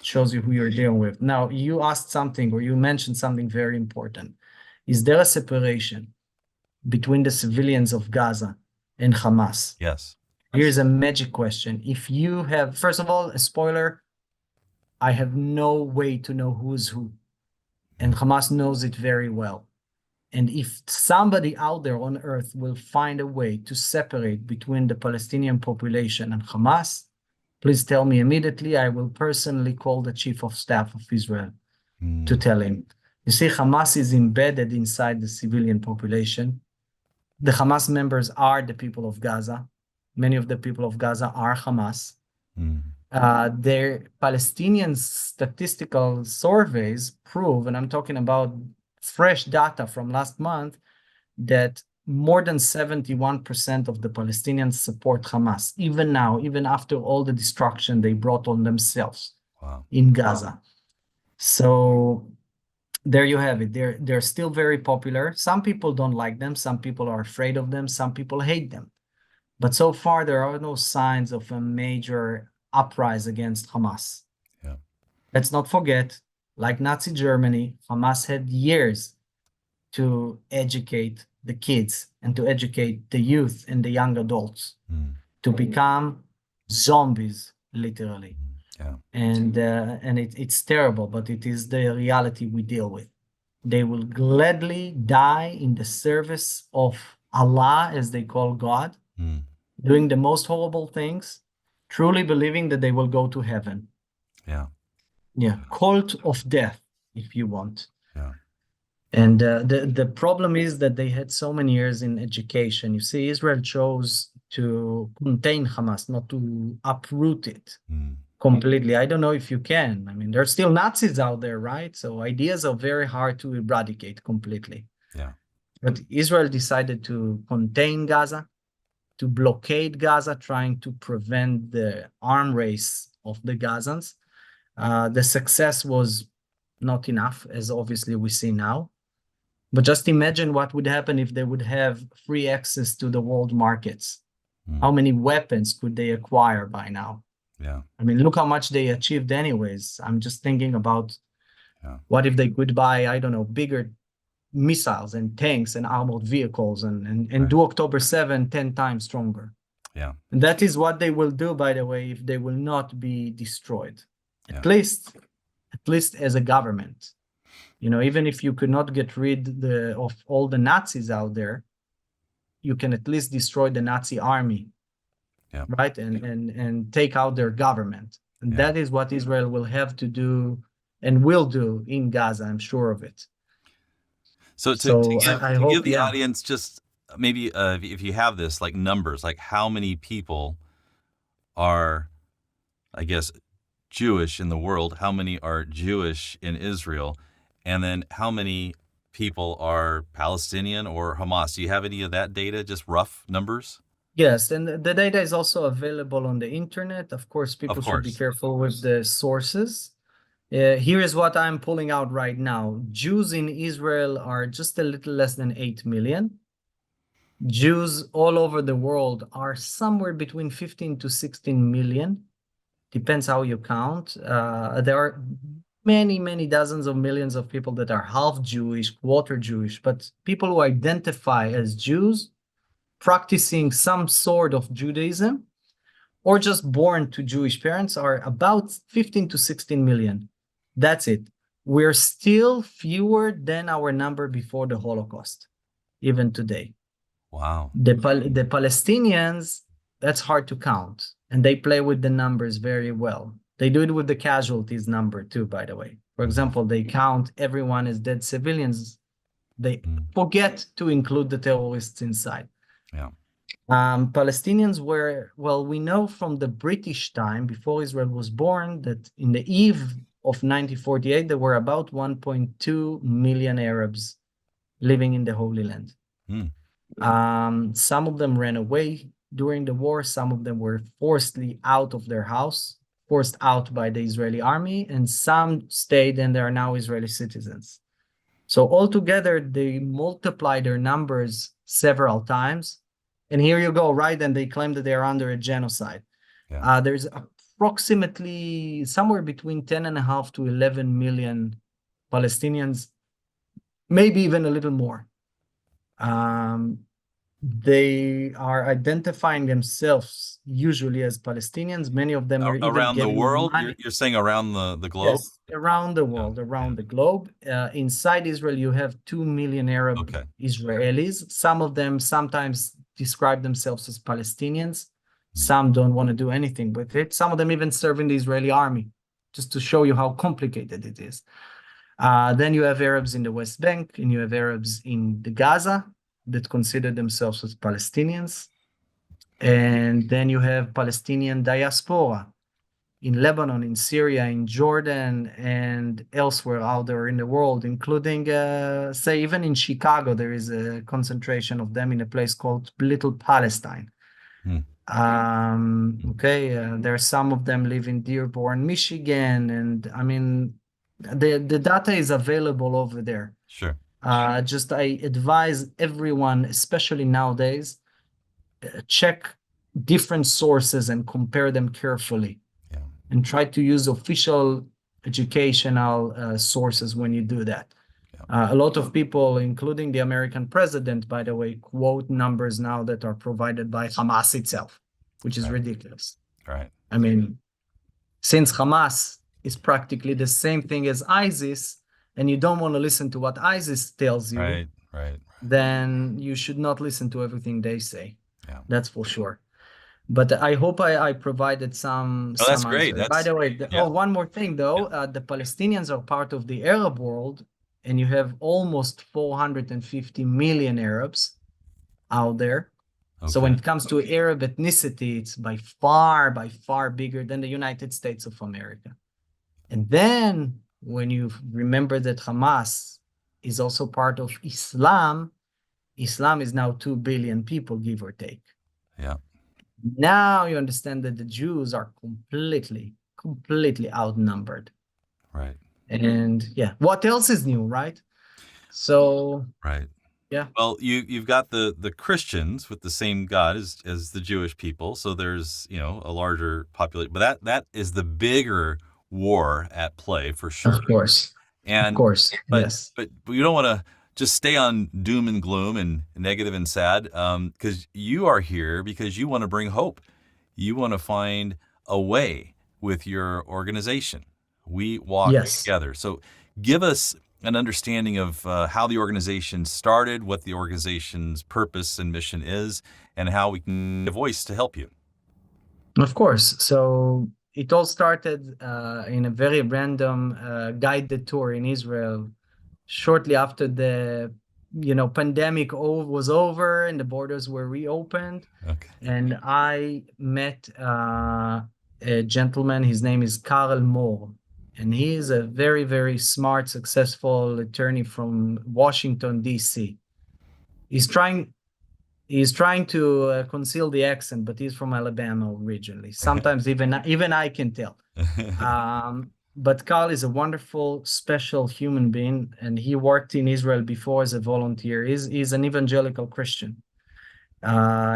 Shows you who you're dealing with. Now, you asked something, or you mentioned something very important. Is there a separation between the civilians of Gaza and Hamas? Yes. Here's a magic question. If you have, first of all, a spoiler, I have no way to know who's who. And Hamas knows it very well. And if somebody out there on earth will find a way to separate between the Palestinian population and Hamas, please tell me immediately. I will personally call the chief of staff of Israel to tell him. You see, Hamas is embedded inside the civilian population. The Hamas members are the people of Gaza. Many of the people of Gaza are Hamas. Their Palestinian statistical surveys prove, and I'm talking about fresh data from last month, that more than 71% of the Palestinians support Hamas, even now, even after all the destruction they brought on themselves in Gaza. So there you have it. They're still very popular. Some people don't like them. Some people are afraid of them. Some people hate them. But so far, there are no signs of a major uprising against Hamas. Yeah. Let's not forget, like Nazi Germany, Hamas had years to educate the kids and to educate the youth and the young adults to become zombies, literally. Yeah. And it's terrible, but it is the reality we deal with. They will gladly die in the service of Allah, as they call God, doing the most horrible things, truly believing that they will go to heaven. Yeah. Yeah, cult of death, if you want. Yeah. And the problem is that they had so many years in education. You see, Israel chose to contain Hamas, not to uproot it completely. I don't know if you can. I mean, there's still Nazis out there, right? So ideas are very hard to eradicate completely. Yeah. But Israel decided to contain Gaza, to blockade Gaza, trying to prevent the arm race of the Gazans. The success was not enough, as obviously we see now. But just imagine what would happen if they would have free access to the world markets. How many weapons could they acquire by now? Yeah. I mean, look how much they achieved anyways. I'm just thinking about what if they could buy, I don't know, bigger missiles and tanks and armored vehicles and do October 7 10 times stronger. Yeah. And that is what they will do, by the way, if they will not be destroyed. At least as a government. You know, even if you could not get rid of all the Nazis out there, you can at least destroy the Nazi army, right? And take out their government. And that is what Israel will have to do and will do in Gaza, I'm sure of it. So I hope, give the audience just maybe if you have this, like numbers, like how many people are, I guess, Jewish in the world, how many are Jewish in Israel, and then how many people are Palestinian or Hamas? Do you have any of that data, just rough numbers? Yes, and the data is also available on the internet. Of course, people should be careful with the sources. Here is what I'm pulling out right now. Jews in Israel are just a little less than 8 million. Jews all over the world are somewhere between 15 to 16 million. Depends how you count. There are many, many dozens of millions of people that are half Jewish, quarter Jewish, but people who identify as Jews, practicing some sort of Judaism, or just born to Jewish parents are about 15 to 16 million. That's it. We're still fewer than our number before the Holocaust, even today. Wow. The Palestinians, that's hard to count. And they play with the numbers very well. They do it with the casualties number too, by the way. For example, they count everyone as dead civilians. They forget to include the terrorists inside. Yeah. Palestinians were, well, we know from the British time, before Israel was born, that in the eve of 1948, there were about 1.2 million Arabs living in the Holy Land. Some of them ran away during the war. Some of them were forcibly out of their house, forced out by the Israeli army, and some stayed and they are now Israeli citizens. So altogether, they multiply their numbers several times. And here you go, right? And they claim that they are under a genocide. There's approximately somewhere between 10.5 to 11 million Palestinians, maybe even a little more. They are identifying themselves usually as Palestinians. Many of them are even Around the getting world? money. You're saying around the globe? Yes, around the Yeah. world, Yeah. around the globe. Inside Israel, you have 2 million Arab Okay. Israelis. Some of them sometimes describe themselves as Palestinians. Mm. Some don't want to do anything with it. Some of them even serve in the Israeli army, just to show you how complicated it is. Then you have Arabs in the West Bank, and you have Arabs in the Gaza that consider themselves as Palestinians. And then you have Palestinian diaspora in Lebanon, in Syria, in Jordan, and elsewhere out there in the world, including, say, even in Chicago, there is a concentration of them in a place called Little Palestine. Mm. Okay, there are some of them live in Dearborn, Michigan, and I mean, the data is available over there. Sure. Just I advise everyone, especially nowadays, check different sources and compare them carefully, Yeah. and try to use official educational sources when you do that. Yeah. A lot of people, including the American president, by the way, quote numbers now that are provided by Hamas itself, which is Right. ridiculous. Right. I mean, since Hamas is practically the same thing as ISIS, and you don't want to listen to what ISIS tells you, Right. Right. then you should not listen to everything they say. Yeah. That's for sure. But I hope I provided some Oh, that's great. answer. By the way, Yeah. one more thing though, the Palestinians are part of the Arab world, and you have almost 450 million Arabs out there. So when Okay. it comes to Arab ethnicity, it's by far bigger than the United States of America. And then when you remember that Hamas is also part of Islam, Islam is now 2 billion people, give or take. Yeah. Now you understand that the Jews are completely outnumbered. Right. And yeah, what else is new, right? So Right. yeah, Well, you've got the Christians with the same God as the Jewish people, so there's a larger population, but that is the bigger war at play for sure. of course, And but yes, but we don't want to just stay on doom and gloom and negative and sad, because you are here because you want to bring hope. You want to find a way with your organization. We walk yes. together. So give us an understanding of how the organization started, what the organization's purpose and mission is, and how we can give voice to help you. Of course. So it all started in a very random guided tour in Israel shortly after the pandemic was over and the borders were reopened. Okay. And I met a gentleman. His name is Karl Moore, and he is a very smart, successful attorney from Washington, D.C. He's trying He's trying to conceal the accent, but he's from Alabama originally. Sometimes even I can tell. But Carl is a wonderful, special human being, and he worked in Israel before as a volunteer. He's an evangelical Christian.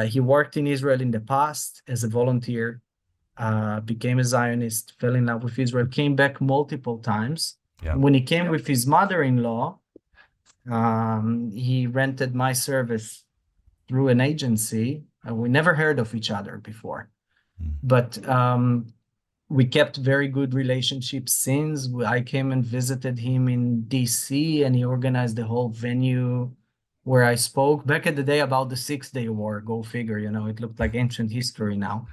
He worked in Israel in the past as a volunteer, became a Zionist, fell in love with Israel, came back multiple times. Yeah. When he came with his mother-in-law, he rented my service through an agency. We never heard of each other before, but we kept very good relationships since. I came and visited him in DC, and he organized the whole venue where I spoke back in the day about the 6-Day War. Go figure, it looked like ancient history now.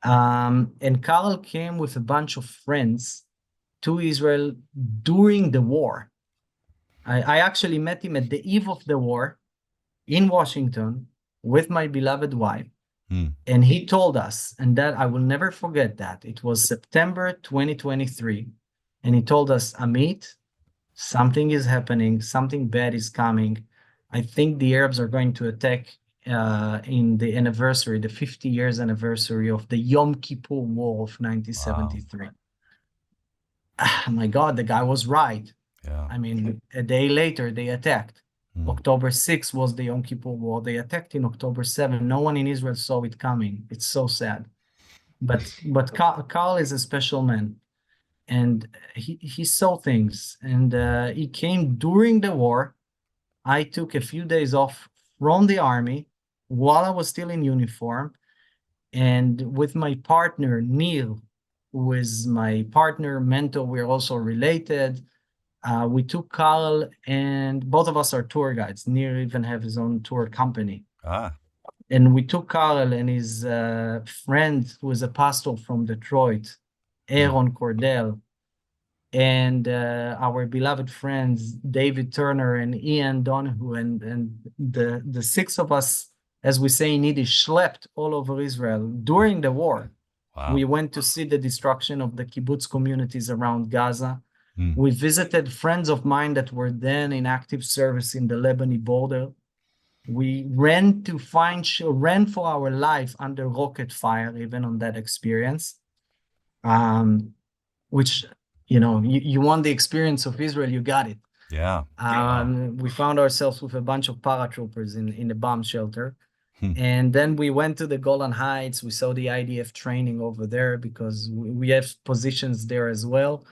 And Carl came with a bunch of friends to Israel during the war. I actually met him at the eve of the war in Washington with my beloved wife. And he told us, and that I will never forget that. It was September 2023. And he told us, Amit, something is happening. Something bad is coming. I think the Arabs are going to attack in the anniversary, the 50 years anniversary of the Yom Kippur War of 1973. Wow. Oh my God, the guy was right. Yeah. I mean, a day later, they attacked. October 6th was the Yom Kippur War. They attacked in October 7th. No one in Israel saw it coming. It's so sad. But Carl is a special man, and he saw things. And he came during the war. I took a few days off from the army while I was still in uniform, and with my partner, Neil, who is my partner, mentor, we're also related. We took Carl, and both of us are tour guides. Neil even have his own tour company. Ah, And we took Carl and his friend, who is a pastor from Detroit, Aaron Cordell, and our beloved friends David Turner and Ian Donahue, and the six of us, as we say in Yiddish, schlepped all over Israel during the war. wow. We went to see the destruction of the kibbutz communities around Gaza. Mm. We visited friends of mine that were then in active service in the Lebanese border. We ran for our life under rocket fire, even on that experience. Which, you want the experience of Israel, you got it. Yeah. We found ourselves with a bunch of paratroopers in a bomb shelter. Hmm. And then we went to the Golan Heights. We saw the IDF training over there because we have positions there as well.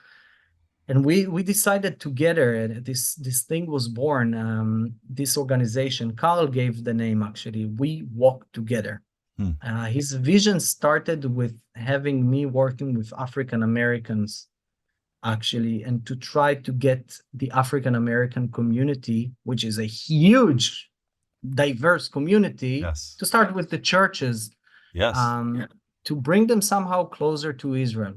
And we decided together, and this thing was born, this organization. Carl gave the name, actually. We Walk Together. His vision started with having me working with African Americans, actually, and to try to get the African American community, which is a huge, diverse community, Yes. to start with the churches, Yes. to bring them somehow closer to Israel,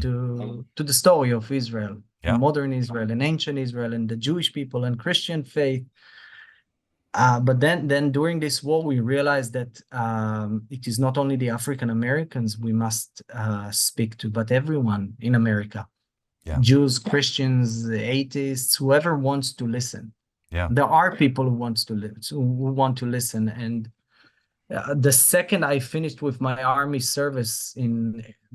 to the story of Israel, Yeah. modern Israel and ancient Israel and the Jewish people and Christian faith. But then during this war, we realized that it is not only the African Americans we must speak to, but everyone in America. Yeah. Jews, Christians, atheists, whoever wants to listen. Yeah. There are people who want to listen. And the second I finished with my army service in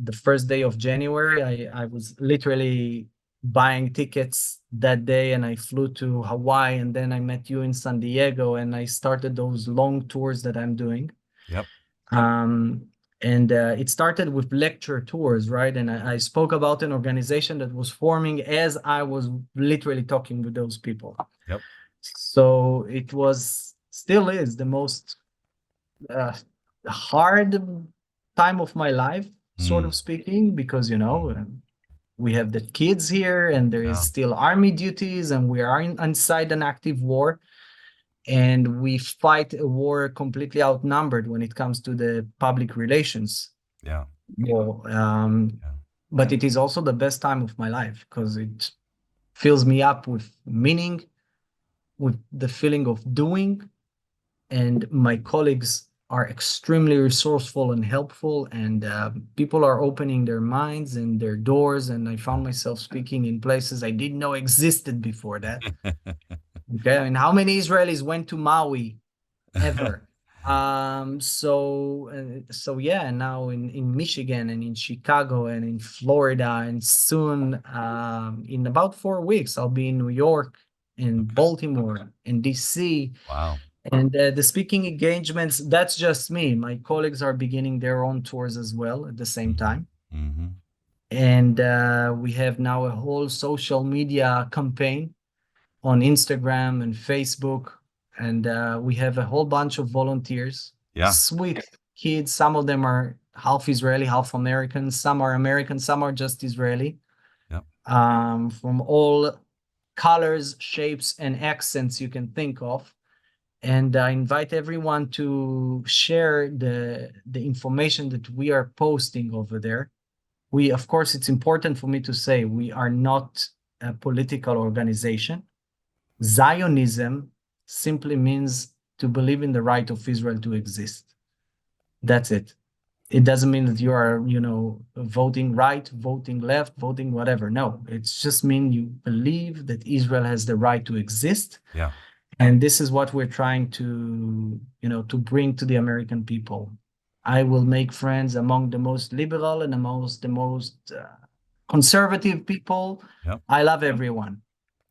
the first day of January, I was literally buying tickets that day, and I flew to Hawaii, and then I met you in San Diego, and I started those long tours that I'm doing. Yep. And it started with lecture tours, right? And I spoke about an organization that was forming as I was literally talking with those people. Yep. So it still is the most hard time of my life, sort of speaking, because, we have the kids here, and there is still army duties, and we are inside an active war. And we fight a war completely outnumbered when it comes to the public relations. Yeah. War. But it is also the best time of my life because it fills me up with meaning, with the feeling of doing. And my colleagues are extremely resourceful and helpful, and people are opening their minds and their doors. And I found myself speaking in places I didn't know existed before that. Okay, and how many Israelis went to Maui ever? So yeah, and now in Michigan and in Chicago and in Florida, and soon in about 4 weeks I'll be in New York, in Baltimore, in DC. Wow. And the speaking engagements, that's just me. My colleagues are beginning their own tours as well at the same time. Mm-hmm. And we have now a whole social media campaign on Instagram and Facebook, and we have a whole bunch of volunteers. Yeah. Sweet kids. Some of them are half Israeli, half American. Some are American, some are just Israeli. Yep. From all colors, shapes, and accents you can think of. And I invite everyone to share the information that we are posting over there. Of course, it's important for me to say we are not a political organization. Zionism simply means to believe in the right of Israel to exist. That's it. It doesn't mean that you are, voting right, voting left, voting whatever. No, it's just mean you believe that Israel has the right to exist. Yeah. And this is what we're trying to, to bring to the American people. I will make friends among the most liberal and the most conservative people. Yep. I love everyone.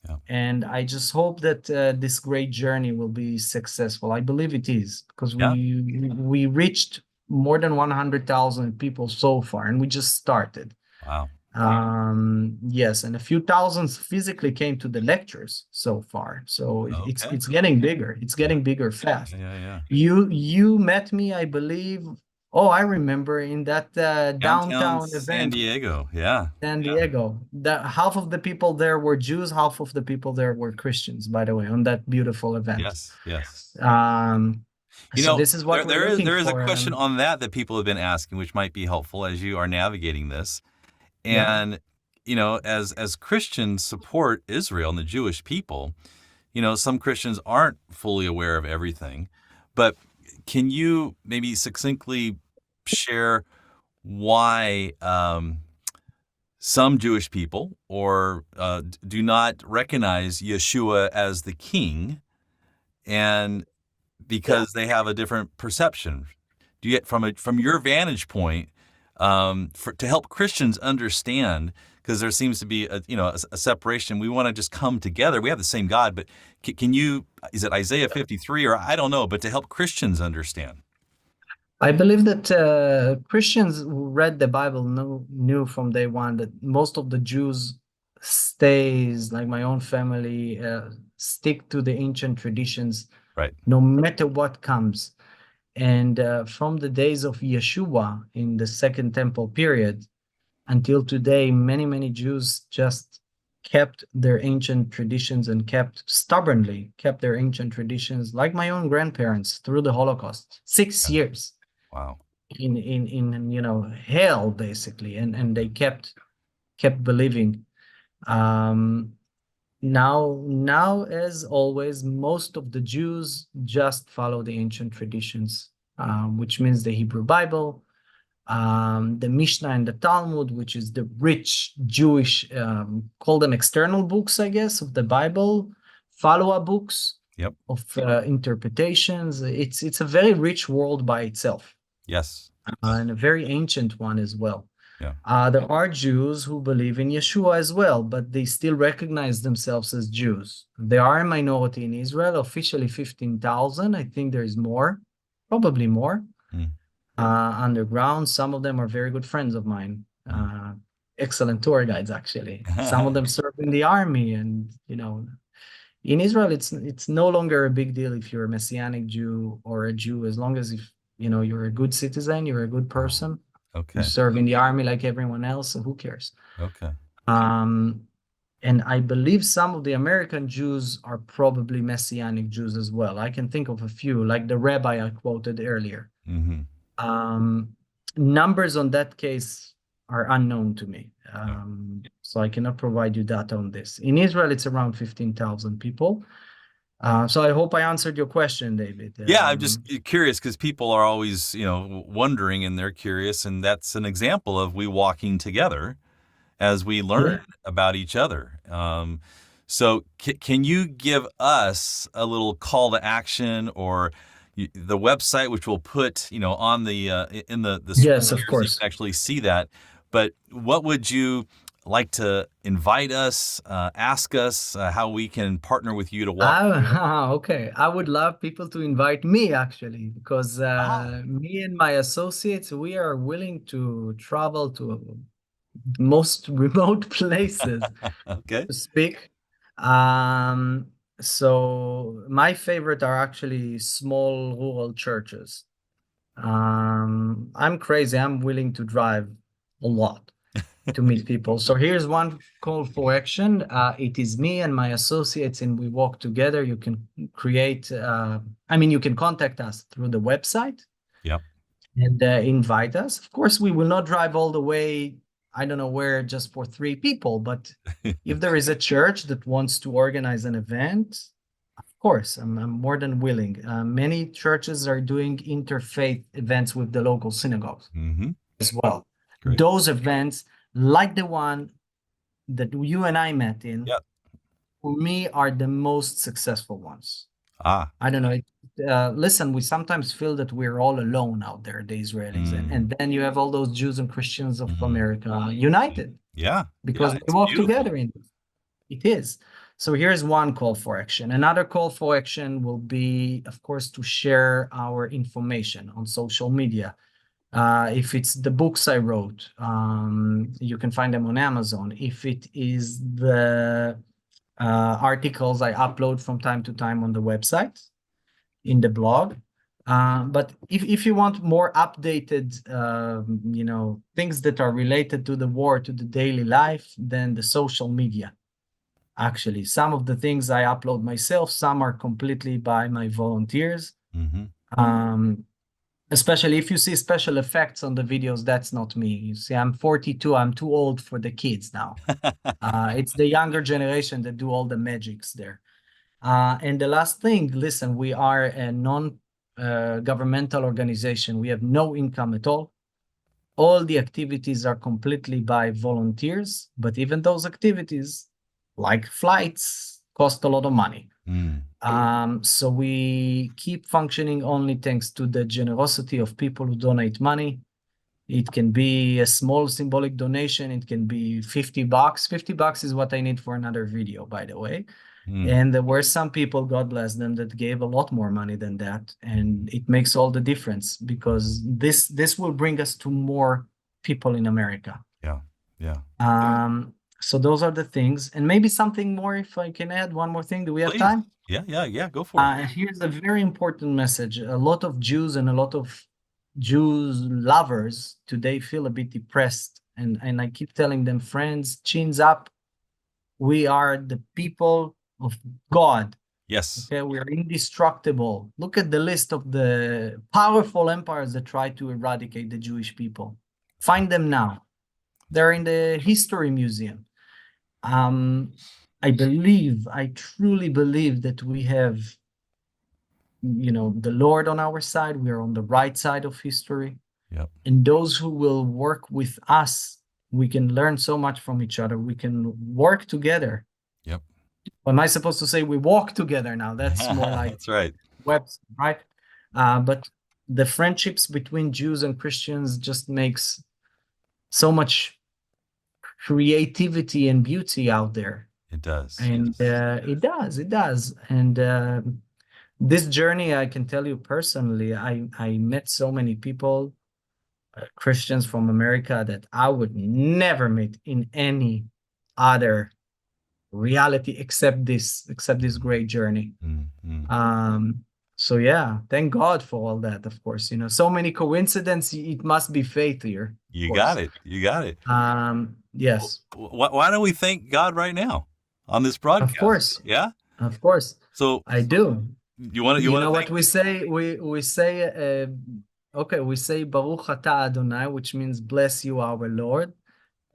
Yep. And I just hope that this great journey will be successful. I believe it is, because we reached more than 100,000 people so far, and we just started. Wow. Yes, and a few thousands physically came to the lectures so far. So Okay. it's getting bigger. It's getting bigger fast. Yeah. You met me, I believe. Oh, I remember in that Downtown downtown San event, Diego. Yeah. San Diego. That half of the people there were Jews, half of the people there were Christians, by the way, on that beautiful event. Yes. Um, You so know, this is what we're looking there is a for. question on that people have been asking, which might be helpful as you are navigating this. Yeah. And as Christians support Israel and the Jewish people, some Christians aren't fully aware of everything. But can you maybe succinctly share why some Jewish people do not recognize Yeshua as the king, and because they have a different perception? Do you get from your vantage point, to help Christians understand, because there seems to be a separation. We want to just come together. We have the same God, but can you? Is it Isaiah 53 or I don't know? But to help Christians understand. I believe that Christians who read the Bible knew from day one that most of the Jews stays, like my own family, stick to the ancient traditions, Right. no matter what comes. And from the days of Yeshua in the Second Temple period until today, many Jews just kept their ancient traditions and stubbornly kept their ancient traditions, like my own grandparents through the Holocaust, 6 years Wow. in hell basically, and they kept believing. Now as always, most of the Jews just follow the ancient traditions, which means the Hebrew Bible, the Mishnah and the Talmud, which is the rich Jewish, call them external books, I guess, of the Bible, follow-up books. Yep. Of interpretations. It's a very rich world by itself. Yes. And a very ancient one as well. Yeah. There are Jews who believe in Yeshua as well, but they still recognize themselves as Jews. They are a minority in Israel, officially 15,000. I think there is more, probably more, underground. Some of them are very good friends of mine. Excellent tour guides, actually. Some of them serve in the army, and in Israel, it's no longer a big deal if you're a Messianic Jew or a Jew, as long as you're a good citizen, you're a good person. Okay. You serve in the army like everyone else, so who cares? Okay. And I believe some of the American Jews are probably Messianic Jews as well. I can think of a few, like the rabbi I quoted earlier. Numbers on that case are unknown to me. So I cannot provide you data on this. In Israel, it's around 15,000 people. So I hope I answered your question, David. Yeah, I'm just curious because people are always, wondering, and they're curious, and that's an example of we walking together as we learn about each other. So can you give us a little call to action, or the website, which we'll put, on the in the yes, of course, so you can actually see that. But what would you like to invite us, ask us how we can partner with you to walk? Okay, I would love people to invite me, actually, because me and my associates, we are willing to travel to most remote places Okay. to speak. So my favorite are actually small rural churches. I'm crazy. I'm willing to drive a lot to meet people. So here's one call for action. It is me and my associates, and we walk together. You can you can contact us through the website. Yep. And invite us. Of course, we will not drive all the way, I don't know where, just for 3 people. But if there is a church that wants to organize an event, of course, I'm more than willing. Many churches are doing interfaith events with the local synagogues as well. Great. Those events, like the one that you and I met in, for me, are the most successful ones. I don't know. Listen, we sometimes feel that we're all alone out there, the Israelis, and then you have all those Jews and Christians of America united. Yeah. Because we walk together in this. It is. So here's one call for action. Another call for action will be, of course, to share our information on social media. If it's the books I wrote, you can find them on Amazon. If it is the articles I upload from time to time on the website, in the blog. But if you want more updated, things that are related to the war, to the daily life, then the social media. Actually, some of the things I upload myself, some are completely by my volunteers. Especially if you see special effects on the videos, that's not me. You see, I'm 42. I'm too old for the kids now. It's the younger generation that do all the magics there. And the last thing, listen, we are a non-governmental organization. We have no income at all. All the activities are completely by volunteers, but even those activities, like flights, cost a lot of money. So we keep functioning only thanks to the generosity of people who donate money. It can be a small symbolic donation. It can be $50. $50 is what I need for another video, by the way. And there were some people, God bless them, that gave a lot more money than that. And it makes all the difference, because this will bring us to more people in America. Yeah. So those are the things. And maybe something more, if I can add one more thing. Do we have Please. time? Yeah. Go for it. Here's a very important message. A lot of Jews and a lot of Jews lovers today feel a bit depressed. And I keep telling them, friends, chins up. We are the people of God. Yes. Okay, we are indestructible. Look at the list of the powerful empires that try to eradicate the Jewish people. Find them now. They're in the History Museum. I truly believe that we have, the Lord on our side. We are on the right side of history. Yep. And those who will work with us, we can learn so much from each other. We can work together. Yep. Am I supposed to say we walk together now? That's more like that's right. Webs, right? But the friendships between Jews and Christians just makes so much creativity and beauty out there. It does. And it does. And this journey, I can tell you personally, I met so many people, Christians from America, that I would never meet in any other reality except this great journey. So yeah, thank God for all that. Of course, so many coincidences. It must be faith here. You got it. Yes. Why don't we thank God right now on this broadcast? Of course. Yeah. Of course. So I do. You know what we say? We say we say Baruch Atah Adonai, which means bless you, our Lord.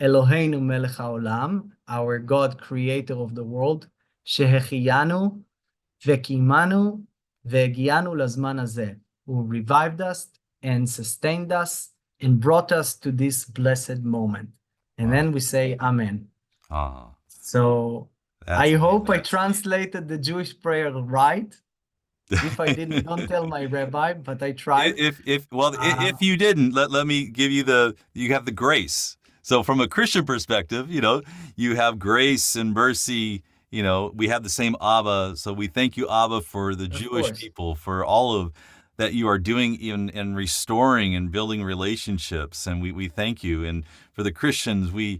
Eloheinu melech haolam, our God, creator of the world. Shehechiyanu vekimanu vegianu lazman hazeh, who revived us and sustained us and brought us to this blessed moment. And then we say Amen. So I hope I translated the Jewish prayer right. If I didn't, don't tell my rabbi, but I tried. If you didn't, let me give you you have the grace. So from a Christian perspective, you have grace and mercy. We have the same Abba. So we thank you, Abba, for the Jewish people, for all of that you are doing in restoring and building relationships. And we thank you. And for the Christians, we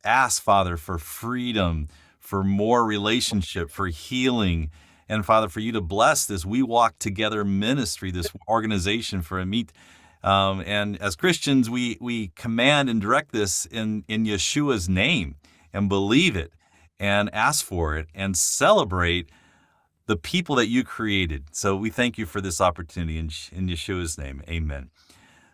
ask, Father, for freedom, for more relationship, for healing. And Father, for you to bless this We Walk Together ministry, this organization for Amit. And as Christians, we command and direct this in Yeshua's name, and believe it and ask for it and celebrate the people that you created. So we thank you for this opportunity in Yeshua's name. Amen.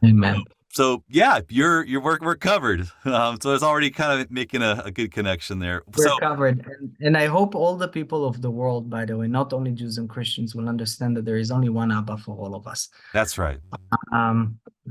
Amen. So yeah, we're covered. So it's already kind of making a good connection there. We're covered. And I hope all the people of the world, by the way, not only Jews and Christians, will understand that there is only one Abba for all of us. That's right.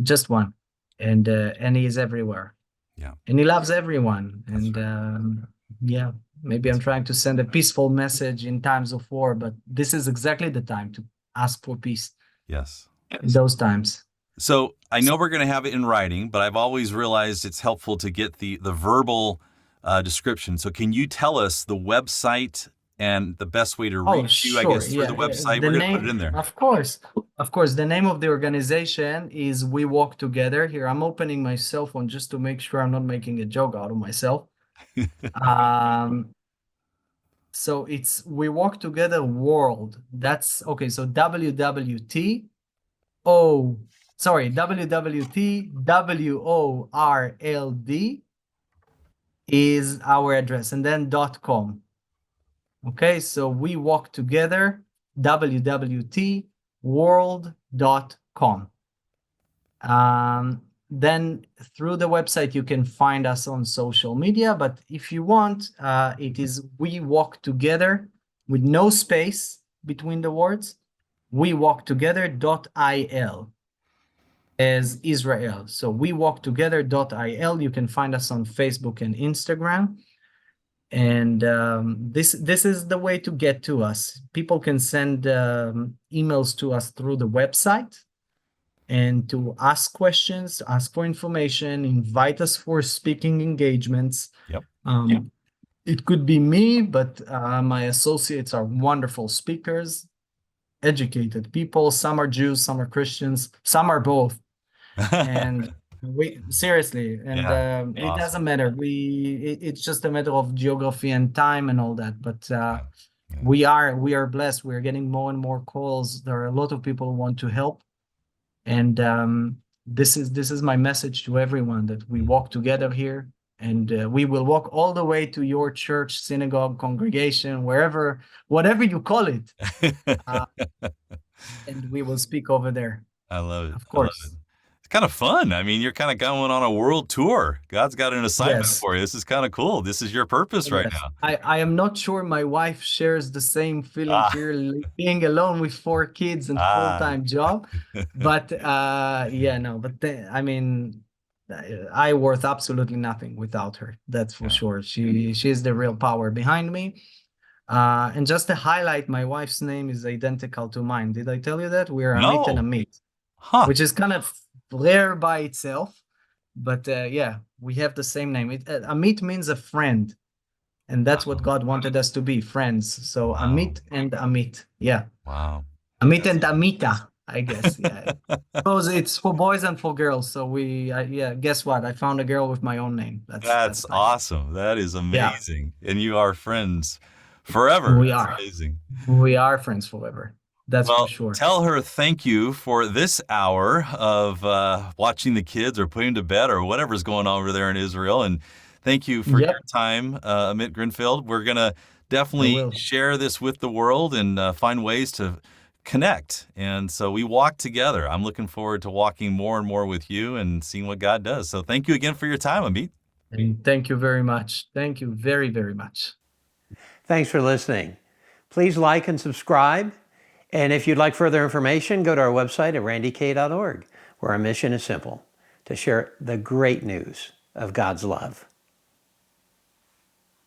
Just one. And he is everywhere. Yeah. And he loves everyone. And yeah, maybe I'm trying to send a peaceful message in times of war, but this is exactly the time to ask for peace. Yes. In those times. So I know we're going to have it in writing, but I've always realized it's helpful to get the verbal description. So can you tell us the website and the best way to Oh, reach you, I sure. guess, through Yeah. the website. The We're going to put it name, in there. of course. Of course, the name of the organization is We Walk Together. Here, I'm opening my cell phone just to make sure I'm not making a joke out of myself. So it's We Walk Together World. That's okay. So WWT WWTWORLD is our address, and then .com. Okay, so We Walk Together, www.world.com. Then through the website, you can find us on social media. But if you want, it is We Walk Together with no space between the words, wewalktogether.il as Israel. So wewalktogether.il. You can find us on Facebook and Instagram. And this is the way to get to us. People can send emails to us through the website and to ask questions, ask for information, invite us for speaking engagements. Yep. It could be me, but my associates are wonderful speakers, educated people. Some are Jews, some are Christians, some are both. And we seriously, and Yeah, it awesome. doesn't matter. It's just a matter of geography and time and all that. But Yeah. we are blessed. We're getting more and more calls. There are a lot of people who want to help, and this is my message to everyone, that we walk together here, and we will walk all the way to your church, synagogue, congregation, whatever you call it, and we will speak over there. I love it. Of I love it. course. It's kind of fun. I mean, you're kind of going on a world tour. God's got an assignment Yes. for you. This is kind of cool. This is your purpose right Yes. now. I am not sure my wife shares the same feeling Ah. here, being alone with 4 kids and full-time job. But I mean, I worth absolutely nothing without her. That's for sure. She's the real power behind me. And just to highlight, my wife's name is identical to mine. Did I tell you that? We're Amit and No. Amit, Huh. which is kind of rare by itself. But yeah, we have the same name. Amit means a friend. And that's what God wanted us to be, friends. So Wow. Amit and Amit. Yeah. Wow. Amit and Amita, I guess. Yeah. Because it's for boys and for girls. So guess what? I found a girl with my own name. That's nice. Awesome. That is amazing. Yeah. And you are friends forever. We That's are. amazing. We are friends forever. That's for sure. Tell her thank you for this hour of watching the kids or putting to bed or whatever's going on over there in Israel. And thank you for your time, Amit Grinfeld. We're going to definitely share this with the world and find ways to connect. And so we walk together. I'm looking forward to walking more and more with you and seeing what God does. So thank you again for your time, Amit. And thank you very much. Thank you very, very much. Thanks for listening. Please like and subscribe. And if you'd like further information, go to our website at randyk.org, where our mission is simple: to share the great news of God's love.